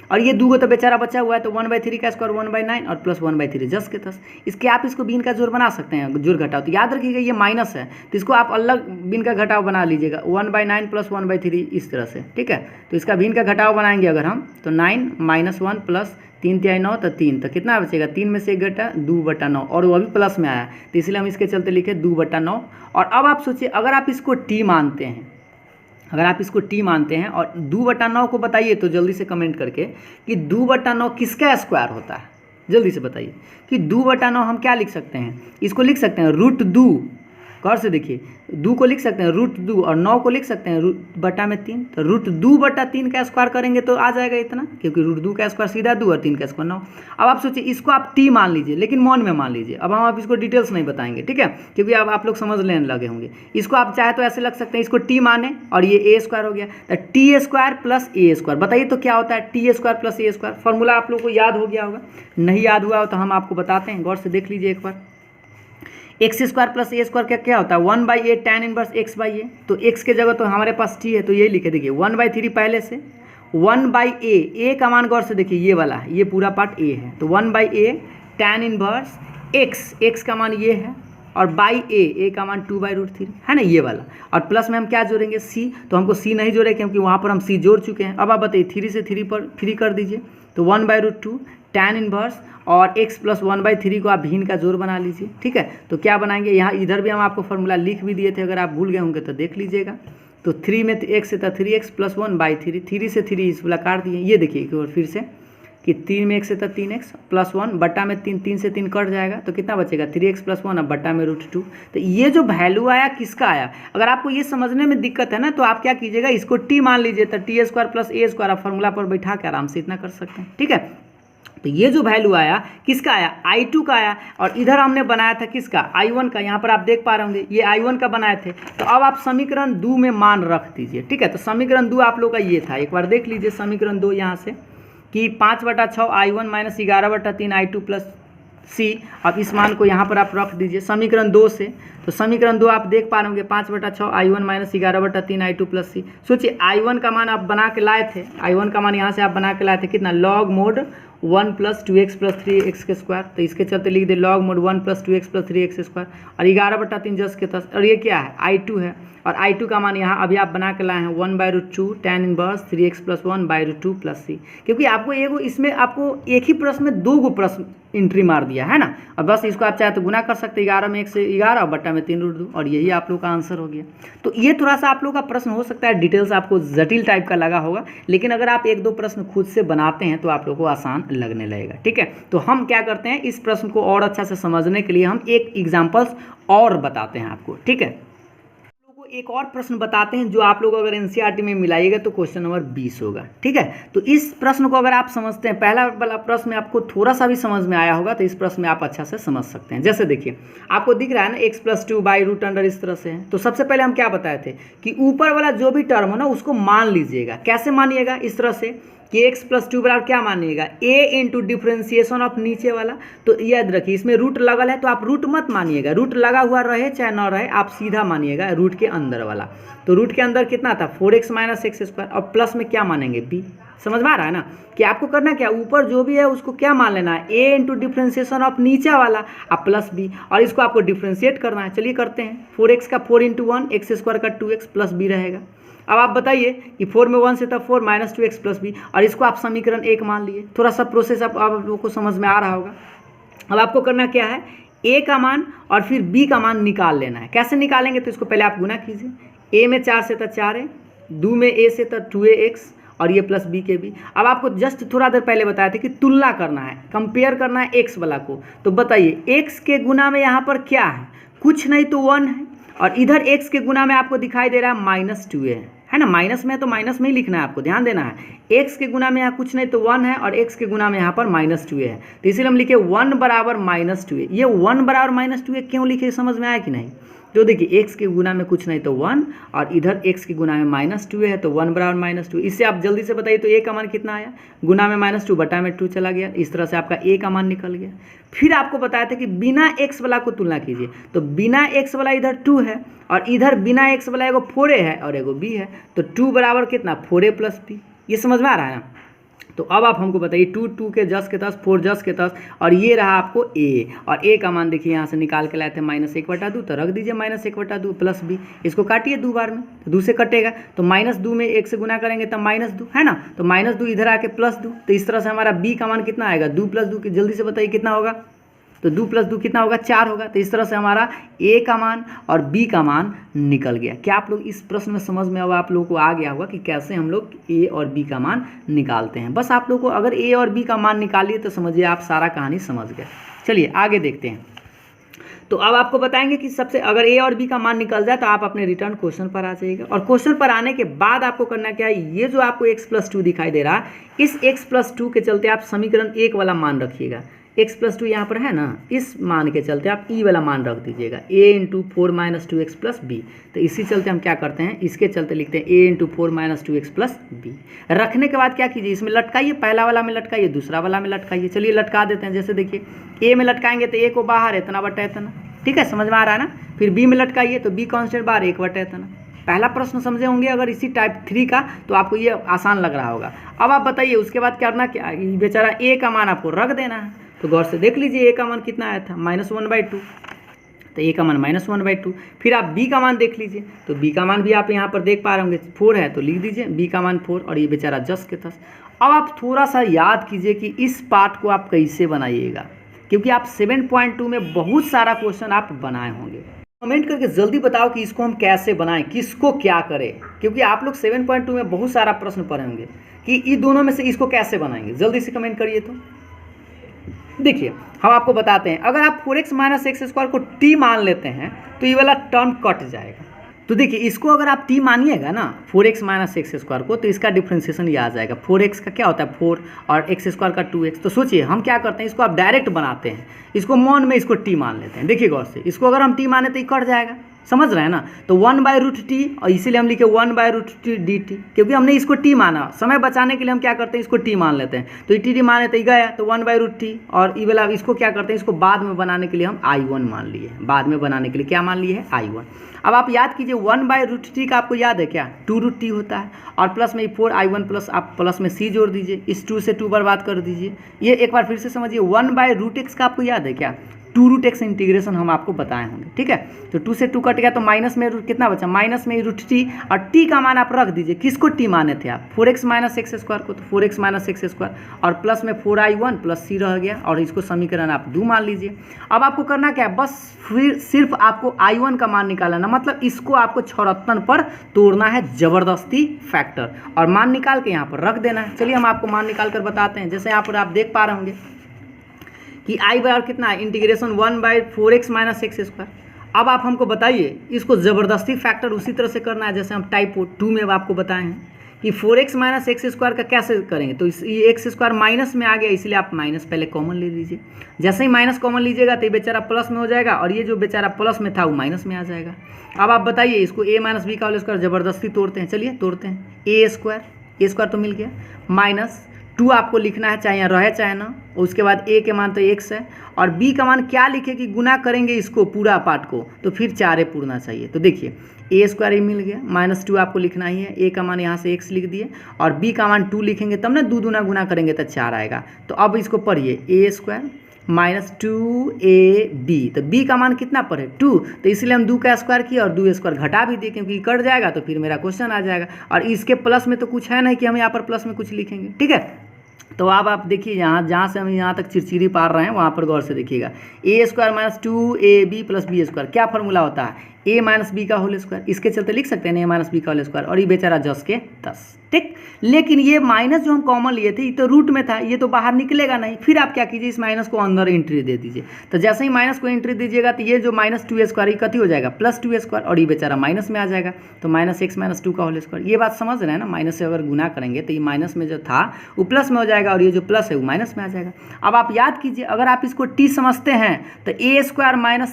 और ये 2 तो बेचारा बचा हुआ है, तो 1/3 का स्क्वायर 1/9 और प्लस 1/3 जस के तस। इसके आप इसको बीन का जोड़ बना सकते हैं, जोड़ घटाव। तो याद रखिएगा ये माइनस है तो इसको आप अलग बीन का घटाव बना लीजिएगा, 1/9 + 1/3 इस तरह से, ठीक है। तो इसका बीन का घटाव बनाएंगे अगर हम, तो 9 - 1 + 3 × 9 तो 3, तो कितना बचेगा, 3 में से 1 घटा 2/9, और वो अभी प्लस में आया तो इसलिए हम इसके चलते लिखे 2/9। और अब आप सोचिए अगर आप इसको t मानते हैं, अगर आप इसको t मानते हैं और 2/9 को बताइए तो जल्दी से कमेंट करके कि 2/9 किसका स्क्वायर होता है, जल्दी से बताइए कि 2/9 हम क्या लिख सकते हैं, इसको लिख सकते हैं √2। गौर से देखिए 2 को लिख सकते हैं √2 और 9 को लिख सकते हैं √3। तो √2/3 का स्क्वायर करेंगे तो आ जाएगा इतना, क्योंकि √2 का स्क्वायर सीधा 2 और 3 का स्क्वायर 9। अब आप सोचिए इसको आप t मान लीजिए, लेकिन मौन में मान लीजिए। अब हम आप इसको डिटेल्स नहीं बताएंगे, ठीक है, क्योंकि अब आप लोग समझ लेने लगे होंगे। इसको आप चाहे तो ऐसे लग सकते हैं, इसको t माने और ये a² हो गया, तो t² + a²। बताइए तो क्या होता है, t² + a²। फॉर्मूला आप लोग को याद हो गया होगा, नहीं याद हुआ हो तो हम आपको बताते हैं, गौर से देख लीजिए एक बार। X square plus a square क्या होता है 1/a tan inverse x by a. तो x के जगह तो हमारे पास t है तो ये लिखे, देखिए 1/3 पहले से 1/a का मान गौर से देखिए ये वाला ये पूरा पार्ट a है तो 1/a tan इनवर्स x का मान ये है और बाई a का मान 2/√3 है ना ये वाला, और प्लस में हम क्या जोड़ेंगे c, तो हमको c नहीं जोड़े क्योंकि वहाँ पर हम c जोड़ चुके हैं। अब आप बताइए 3 से 3 पर 3 कर दीजिए तो 1/√2 tan इनवर्स और x प्लस 1/3 को आप भिन्न का जोड़ बना लीजिए, ठीक है। तो क्या बनाएंगे यहाँ इधर भी हम आपको फॉर्मूला लिख भी दिए थे, अगर आप भूल गए होंगे तो देख लीजिएगा। तो 3 में x था 3x प्लस 1/3, 3 से 3 इस वाला काट दिए, ये देखिए एक बार फिर से कि 3 में x था 3x प्लस 1 बट्टा में 3 से 3 कट जाएगा तो कितना बचेगा 3x प्लस 1 अब बट्टा में √2। तो ये जो वैल्यू आया किसका आया, अगर आपको ये समझने में दिक्कत है ना तो आप क्या कीजिएगा इसको t मान लीजिए, तो t square plus a square आप फॉर्मूला पर बैठा के आराम से इतना कर सकते हैं, ठीक है। तो ये जो वैल्यू आया किसका आया I2 का आया, और इधर हमने बनाया था किसका I1 का, यहाँ पर आप देख पा रहे होंगे ये I1 का बनाए थे। तो अब आप समीकरण 2 में मान रख दीजिए, ठीक है। तो समीकरण 2 आप लोग का ये था, एक बार देख लीजिए समीकरण 2 यहाँ से कि 5/6 I1 minus 11/3 I2 plus c। अब इस मान को यहाँ पर आप रख दीजिए समीकरण 2 से। तो समीकरण 2 आप देख पा रहे होंगे 5/6 I1 minus 11/3 I2 plus c। सोचिए I1 का मान आप बना के लाए थे, I1 का मान यहाँ से आप बना के लाए थे कितना log mod 1 plus 2x plus 3x के स्क्वायर, तो इसके चलते लिख दे log mod 1 plus 2x plus 3x square और 11/3 10 के 10, और ये क्या है I2 है, और I2 का मान यहाँ अभी आप बना के लाए हैं 1/√2 tan inverse 3x plus 1/√2 plus c। क्योंकि आपको एगो इसमें आपको एक ही प्रश्न में 2 गो प्रश्न एंट्री मार दिया है ना, और बस इसको आप चाहे तो गुना कर सकते 11 में 1 से 11 और बट्टा में 3√2, और यही आप लोग का आंसर हो गया। तो ये थोड़ा सा आप लोग का प्रश्न हो सकता है डिटेल्स आपको जटिल टाइप का लगा होगा, लेकिन अगर आप 1-2 प्रश्न खुद से बनाते हैं तो आप लोग को आसान लगने लगेगा, ठीक है। तो हम क्या करते हैं इस प्रश्न को और अच्छा से समझने के लिए हम एक एग्जाम्पल्स और बताते हैं आपको, ठीक है। एक और प्रश्न बताते हैं जो आप लोग अगर एनसीईआरटी में मिलाइएगा तो क्वेश्चन नंबर 20 होगा, ठीक है। तो इस प्रश्न को अगर आप समझते हैं, पहला वाला प्रश्न में आपको थोड़ा सा भी समझ में आया होगा तो इस प्रश्न में आप अच्छा से समझ सकते हैं। जैसे देखिए आपको दिख रहा है ना x प्लस 2/√अंडर इस तरह से है, तो सबसे पहले हम क्या बताए थे कि ऊपर वाला जो भी टर्म हो ना उसको मान लीजिएगा। कैसे मानिएगा, इस तरह से कि x प्लस 2 बराबर क्या मानिएगा a इंटू डिफ्रेंसिएशन ऑफ नीचे वाला। तो याद रखिए इसमें रूट लगल है तो आप रूट मत मानिएगा, रूट लगा हुआ रहे चाहे ना रहे आप सीधा मानिएगा रूट के अंदर वाला। तो रूट के अंदर कितना था 4x माइनस x स्क्वायर, और प्लस में क्या मानेंगे b। समझ में आ रहा है ना कि आपको करना क्या, ऊपर जो भी है उसको क्या मान लेना है a इंटू डिफ्रेंसिएशन ऑफ नीचे वाला आप प्लस b, और इसको आपको डिफ्रेंशिएट करना है। चलिए करते हैं, 4x का 4 इंटू 1 x स्क्वायर का 2x प्लस b रहेगा। अब आप बताइए कि 4 में 1 से था 4 माइनस 2x प्लस b, और इसको आप समीकरण 1 मान लिए। थोड़ा सा प्रोसेस आप लोगों को समझ में आ रहा होगा। अब आपको करना क्या है a का मान और फिर b का मान निकाल लेना है। कैसे निकालेंगे, तो इसको पहले आप गुना कीजिए। a में 4 से था 4a, 2 में a से था 2ax और ये प्लस b के b। अब आपको जस्ट थोड़ा देर पहले बताया था कि तुलना करना है, कंपेयर करना है x वाला को। तो बताइए x के गुना में यहाँ पर क्या है, कुछ नहीं तो 1 है, और इधर x के गुना में आपको दिखाई दे रहा है -2a है ना, माइनस में है तो माइनस में ही लिखना है, आपको ध्यान देना है। x के गुना में यहाँ कुछ नहीं तो 1 है और x के गुना में यहाँ पर -2a है, तो इसीलिए हम लिखे 1 बराबर -2a। ये 1 बराबर -2a क्यों लिखे, समझ में आया कि नहीं। तो देखिए x के गुना में कुछ नहीं तो 1 और इधर x के गुना में -2a है तो 1 बराबर -2। इससे आप जल्दी से बताइए तो a का मान कितना आया, गुना में -2 बटा में 2 चला गया, इस तरह से आपका a का मान निकल गया। फिर आपको बताया था कि बिना x वाला को तुलना कीजिए, तो बिना x वाला इधर 2 है और इधर बिना x वाला एगो 4a है और एगो b है, तो 2 बराबर कितना 4a प्लस b। ये समझ में आ रहा है ना। तो अब आप हमको बताइए 2 के 10 के 10 4 10 के 10, और ये रहा आपको a, और a का मान देखिए यहाँ से निकाल के लाए थे -1/2, तो रख दीजिए -1/2 प्लस b। इसको काटिए 2 बार में, तो 2 से कटेगा, तो -2 में 1 से गुना करेंगे तब -2 है ना, तो -2 इधर आके +2, तो इस तरह से हमारा b का मान कितना आएगा 2 + 2, जल्दी से बताइए कितना होगा, तो 2 + 2 कितना होगा 4 होगा। तो इस तरह से हमारा a का मान और b का मान निकल गया। क्या आप लोग इस प्रश्न में समझ में अब आप लोगों को आ गया होगा कि कैसे हम लोग a और b का मान निकालते हैं। बस आप लोग को अगर a और b का मान निकालिए तो समझिए आप सारा कहानी समझ गए। चलिए आगे देखते हैं। तो अब आपको बताएंगे कि सबसे अगर a और b का मान निकल जाए तो आप अपने रिटर्न क्वेश्चन पर आ जाइएगा, और क्वेश्चन पर आने के बाद आपको करना क्या है, ये जो आपको x + 2 दिखाई दे रहा है, इस x + 2 के चलते आप समीकरण 1 वाला मान रखिएगा। x + 2 यहाँ पर है ना, इस मान के चलते आप e वाला मान रख दीजिएगा, a × 4 - 2x + b। तो इसी चलते हम क्या करते हैं, इसके चलते लिखते हैं a × 4 - 2x + b। रखने के बाद क्या कीजिए, इसमें लटकाइए, पहला वाला में लटकाइए, दूसरा वाला में लटकाइए। चलिए लटका देते हैं। जैसे देखिए a में लटकाएंगे तो a को बाहर इतना बटा इतना, ठीक है, समझ में आ रहा है ना। फिर बी में लटकाइए तो बी कांस्टेंट बार 1/इतना। पहला प्रश्न समझे होंगे अगर इसी टाइप 3 का, तो आपको ये आसान लग रहा होगा। अब आप बताइए उसके बाद करना क्या, बेचारा ए का मान आपको रख देना है। तो गौर से देख लीजिए ए का मान कितना आया था, -1/2, तो ए का मान -1/2। फिर आप बी का मान देख लीजिए, तो बी का मान भी आप यहाँ पर देख पा रहे होंगे 4 है, तो लिख दीजिए बी का मान 4 और ये बेचारा 10 के 10। अब आप थोड़ा सा याद कीजिए कि इस पार्ट को आप कैसे बनाइएगा, क्योंकि आप 7.2 में बहुत सारा क्वेश्चन आप बनाए होंगे। कमेंट करके जल्दी बताओ कि इसको हम कैसे बनाएं, किसको क्या करें, क्योंकि आप लोग 7.2 में बहुत सारा प्रश्न पढ़े होंगे कि इन दोनों में से इसको कैसे बनाएंगे। जल्दी से कमेंट करिए। तो देखिए हम आपको बताते हैं, अगर आप 4x - x² को t मान लेते हैं तो ये वाला टर्म कट जाएगा। तो देखिए इसको अगर आप t मानिएगा ना 4x - x² को, तो इसका डिफ्रेंशिएशन ये आ जाएगा। 4x का क्या होता है 4 और x² का 2x। तो सोचिए हम क्या करते हैं, इसको आप डायरेक्ट बनाते हैं, इसको मौन में इसको t मान लेते हैं। देखिए गौर से, इसको अगर हम t माने तो ये कट जाएगा, समझ रहे हैं ना। तो 1/√t और इसीलिए हम लिखे 1/√t dt, क्योंकि हमने इसको t माना। समय बचाने के लिए हम क्या करते हैं, इसको t मान लेते हैं। तो ये t माने तो ये गया, तो 1/√t। और ये वाला इसको क्या करते हैं, इसको बाद में बनाने के लिए हम i1 मान लिए, बाद में बनाने के लिए क्या मान लिए है i1। अब आप याद कीजिए 1/√t का आपको याद है क्या, 2√t होता है, और प्लस में 4i1 प्लस आप प्लस में c जोड़ दीजिए, इस 2 से 2 बर्बाद कर दीजिए। ये एक बार फिर से समझिए, 1/√x का आपको याद है क्या, 2√x इंटीग्रेशन हम आपको बताए होंगे, ठीक है। तो 2 से 2 कट गया, तो माइनस में कितना बचा, माइनस में √t, और t का मान आप रख दीजिए। किसको t माने थे आप, 4x - x² को, तो 4x - x², और प्लस में 4i1 प्लस c रह गया, और इसको समीकरण आप 2 मान लीजिए। अब आपको करना क्या है, बस फिर सिर्फ आपको i1 का मान निकालना, मतलब इसको आपको 74 पर तोड़ना है, ज़बरदस्ती फैक्टर, और मान निकाल के यहाँ पर रख देना है। चलिए हम आपको मान निकाल कर बताते हैं। जैसे यहाँ पर आप देख पा रहे होंगे कि i बराबर कितना है, इंटीग्रेशन 1/4x - x²। अब आप हमको बताइए इसको ज़बरदस्ती फैक्टर उसी तरह से करना है जैसे हम टाइप 2 में अब आपको बताए हैं कि 4x - x² का कैसे करेंगे। तो ये x² माइनस में आ गया, इसलिए आप माइनस पहले कॉमन ले लीजिए। जैसे ही माइनस कॉमन लीजिएगा तो ये बेचारा प्लस में हो जाएगा, और ये जो बेचारा प्लस में था वो माइनस में आ जाएगा। अब आप बताइए इसको a - b का होल स्क्वायर ज़बरदस्ती तोड़ते हैं, चलिए तोड़ते हैं। a² तो मिल गया, माइनस 2 आपको लिखना है, चाहे यहाँ रहे चाहे ना। उसके बाद a के मान तो x है, और b का मान क्या लिखे कि गुना करेंगे इसको पूरा पार्ट को, तो फिर 4 पूरना चाहिए। तो देखिए a² ही मिल गया, -2 आपको लिखना ही है। a का मान यहाँ से x लिख दिए, और b का मान 2 लिखेंगे, तब ना 2 दूना गुना करेंगे तो 4 आएगा। तो अब इसको पढ़िए, a² - 2ab, तो b का मान कितना पर है 2, तो इसलिए हम 2 का स्क्वायर किया और 2 स्क्वायर घटा भी दिए, क्योंकि कट जाएगा तो फिर मेरा क्वेश्चन आ जाएगा। और इसके प्लस में तो कुछ है नहीं कि हम यहाँ पर प्लस में कुछ लिखेंगे, ठीक है। तो अब आप देखिए जहाँ से हम यहाँ तक चिरचिरी पार रहे हैं वहाँ पर गौर से देखिएगा। a² - 2ab + b², क्या फार्मूला होता है, a - b का होल स्क्वायर। इसके चलते लिख सकते हैं a - b का होल स्क्वायर, और ये बेचारा 10 के 10, ठीक। लेकिन ये माइनस जो हम कॉमन लिए थे ये तो रूट में था, ये तो बाहर निकलेगा नहीं। फिर आप क्या कीजिए, इस माइनस को अंदर एंट्री दे दीजिए। तो जैसे ही माइनस को एंट्री दीजिएगा तो ये जो -2² ये कति हो जाएगा +2², और ये बेचारा माइनस में आ जाएगा। तो -x - 2 का होल स्क्वायर, ये बात समझ रहे हैं ना। माइनस से अगर गुना करेंगे तो ये माइनस में जो था वो प्लस में हो जाएगा, और ये जो प्लस है वो माइनस में आ जाएगा। अब आप याद कीजिए, अगर आप इसको t समझते हैं तो a²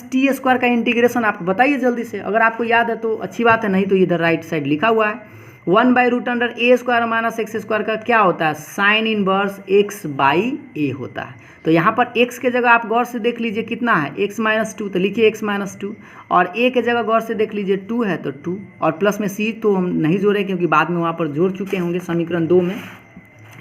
- t² का इंटीग्रेशन आपको बताइए जल्दी से। अगर आपको याद है तो अच्छी बात है, नहीं तो इधर राइट साइड लिखा हुआ है 1/√a² - x² का क्या होता है, साइन इनवर्स x/a होता है। तो यहाँ पर x के जगह आप गौर से देख लीजिए कितना है, x - 2, तो लिखिए x - 2, और a के जगह गौर से देख लीजिए 2 है तो 2, और प्लस में c तो हम नहीं जोड़े क्योंकि बाद में वहाँ पर जोड़ चुके होंगे समीकरण 2 में।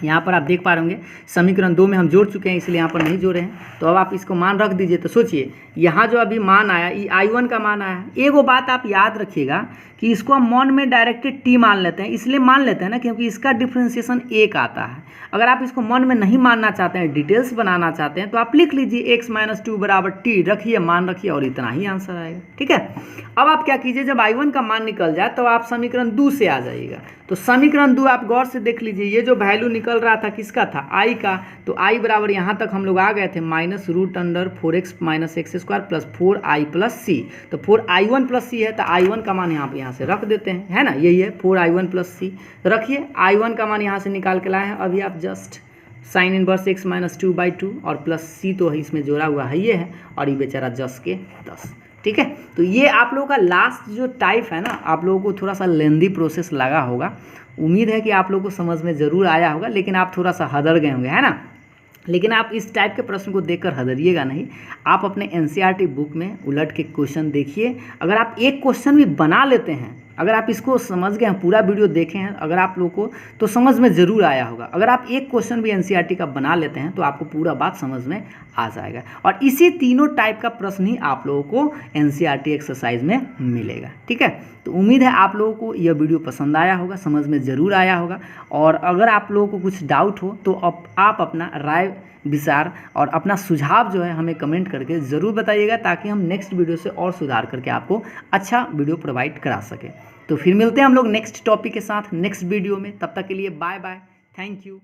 यहाँ पर आप देख पा रहे होंगे समीकरण 2 में हम जोड़ चुके हैं, इसलिए यहाँ पर नहीं जोड़े हैं। तो अब आप इसको मान रख दीजिए। तो सोचिए यहाँ जो अभी मान आया ये i1 का मान आया है। एगो बात आप याद रखिएगा कि इसको हम मॉन में डायरेक्टेड t मान लेते हैं, इसलिए मान लेते हैं ना क्योंकि इसका डिफ्रेंशिएशन 1 आता है। अगर आप इसको मॉन में नहीं मानना चाहते हैं, डिटेल्स बनाना चाहते हैं, तो आप लिख लीजिए x - 2 = t, रखिए मान रखिए, और इतना ही आंसर आएगा, ठीक है। अब आप क्या कीजिए, जब i1 का मान निकल जाए तो आप समीकरण 2 से आ जाइएगा। तो समीकरण 2 आप गौर से देख लीजिए, ये जो वैल्यू निकल रहा था किसका था, i का। तो i बराबर यहाँ तक हम लोग आ गए थे -√4x - x² + 4i + c। तो 4i1 + c है, तो i1 का मान यहाँ से रख देते हैं, है ना, यही है 4i1 + c। रखिए i1 का मान यहाँ से निकाल के लाए हैं अभी आप जस्ट, साइन इनवर्स x - 2/2 और प्लस c तो इसमें जोड़ा हुआ है ये है, और ये बेचारा 10 के 10, ठीक है। तो ये आप लोगों का लास्ट जो टाइप है ना, आप लोगों को थोड़ा सा लेंदी प्रोसेस लगा होगा। उम्मीद है कि आप लोगों को समझ में ज़रूर आया होगा, लेकिन आप थोड़ा सा हदर गए होंगे, है ना। लेकिन आप इस टाइप के प्रश्न को देखकर हदरिएगा नहीं। आप अपने एनसीईआरटी बुक में उलट के क्वेश्चन देखिए। अगर आप एक क्वेश्चन भी बना लेते हैं, अगर आप इसको समझ गए हैं, पूरा वीडियो देखे हैं अगर आप लोग को, तो समझ में ज़रूर आया होगा। अगर आप एक क्वेश्चन भी एनसीईआरटी का बना लेते हैं तो आपको पूरा बात समझ में आ जाएगा। और इसी तीनों टाइप का प्रश्न ही आप लोगों को एनसीईआरटी एक्सरसाइज में मिलेगा। ठीक है, तो उम्मीद है आप लोगों को यह वीडियो पसंद आया होगा, समझ में ज़रूर आया होगा। और अगर आप लोगों को कुछ डाउट हो तो आप अपना राय विचार और अपना सुझाव जो है हमें कमेंट करके ज़रूर बताइएगा, ताकि हम नेक्स्ट वीडियो से और सुधार करके आपको अच्छा वीडियो प्रोवाइड करा सकें। तो फिर मिलते हैं हम लोग नेक्स्ट टॉपिक के साथ नेक्स्ट वीडियो में। तब तक के लिए बाय बाय, थैंक यू।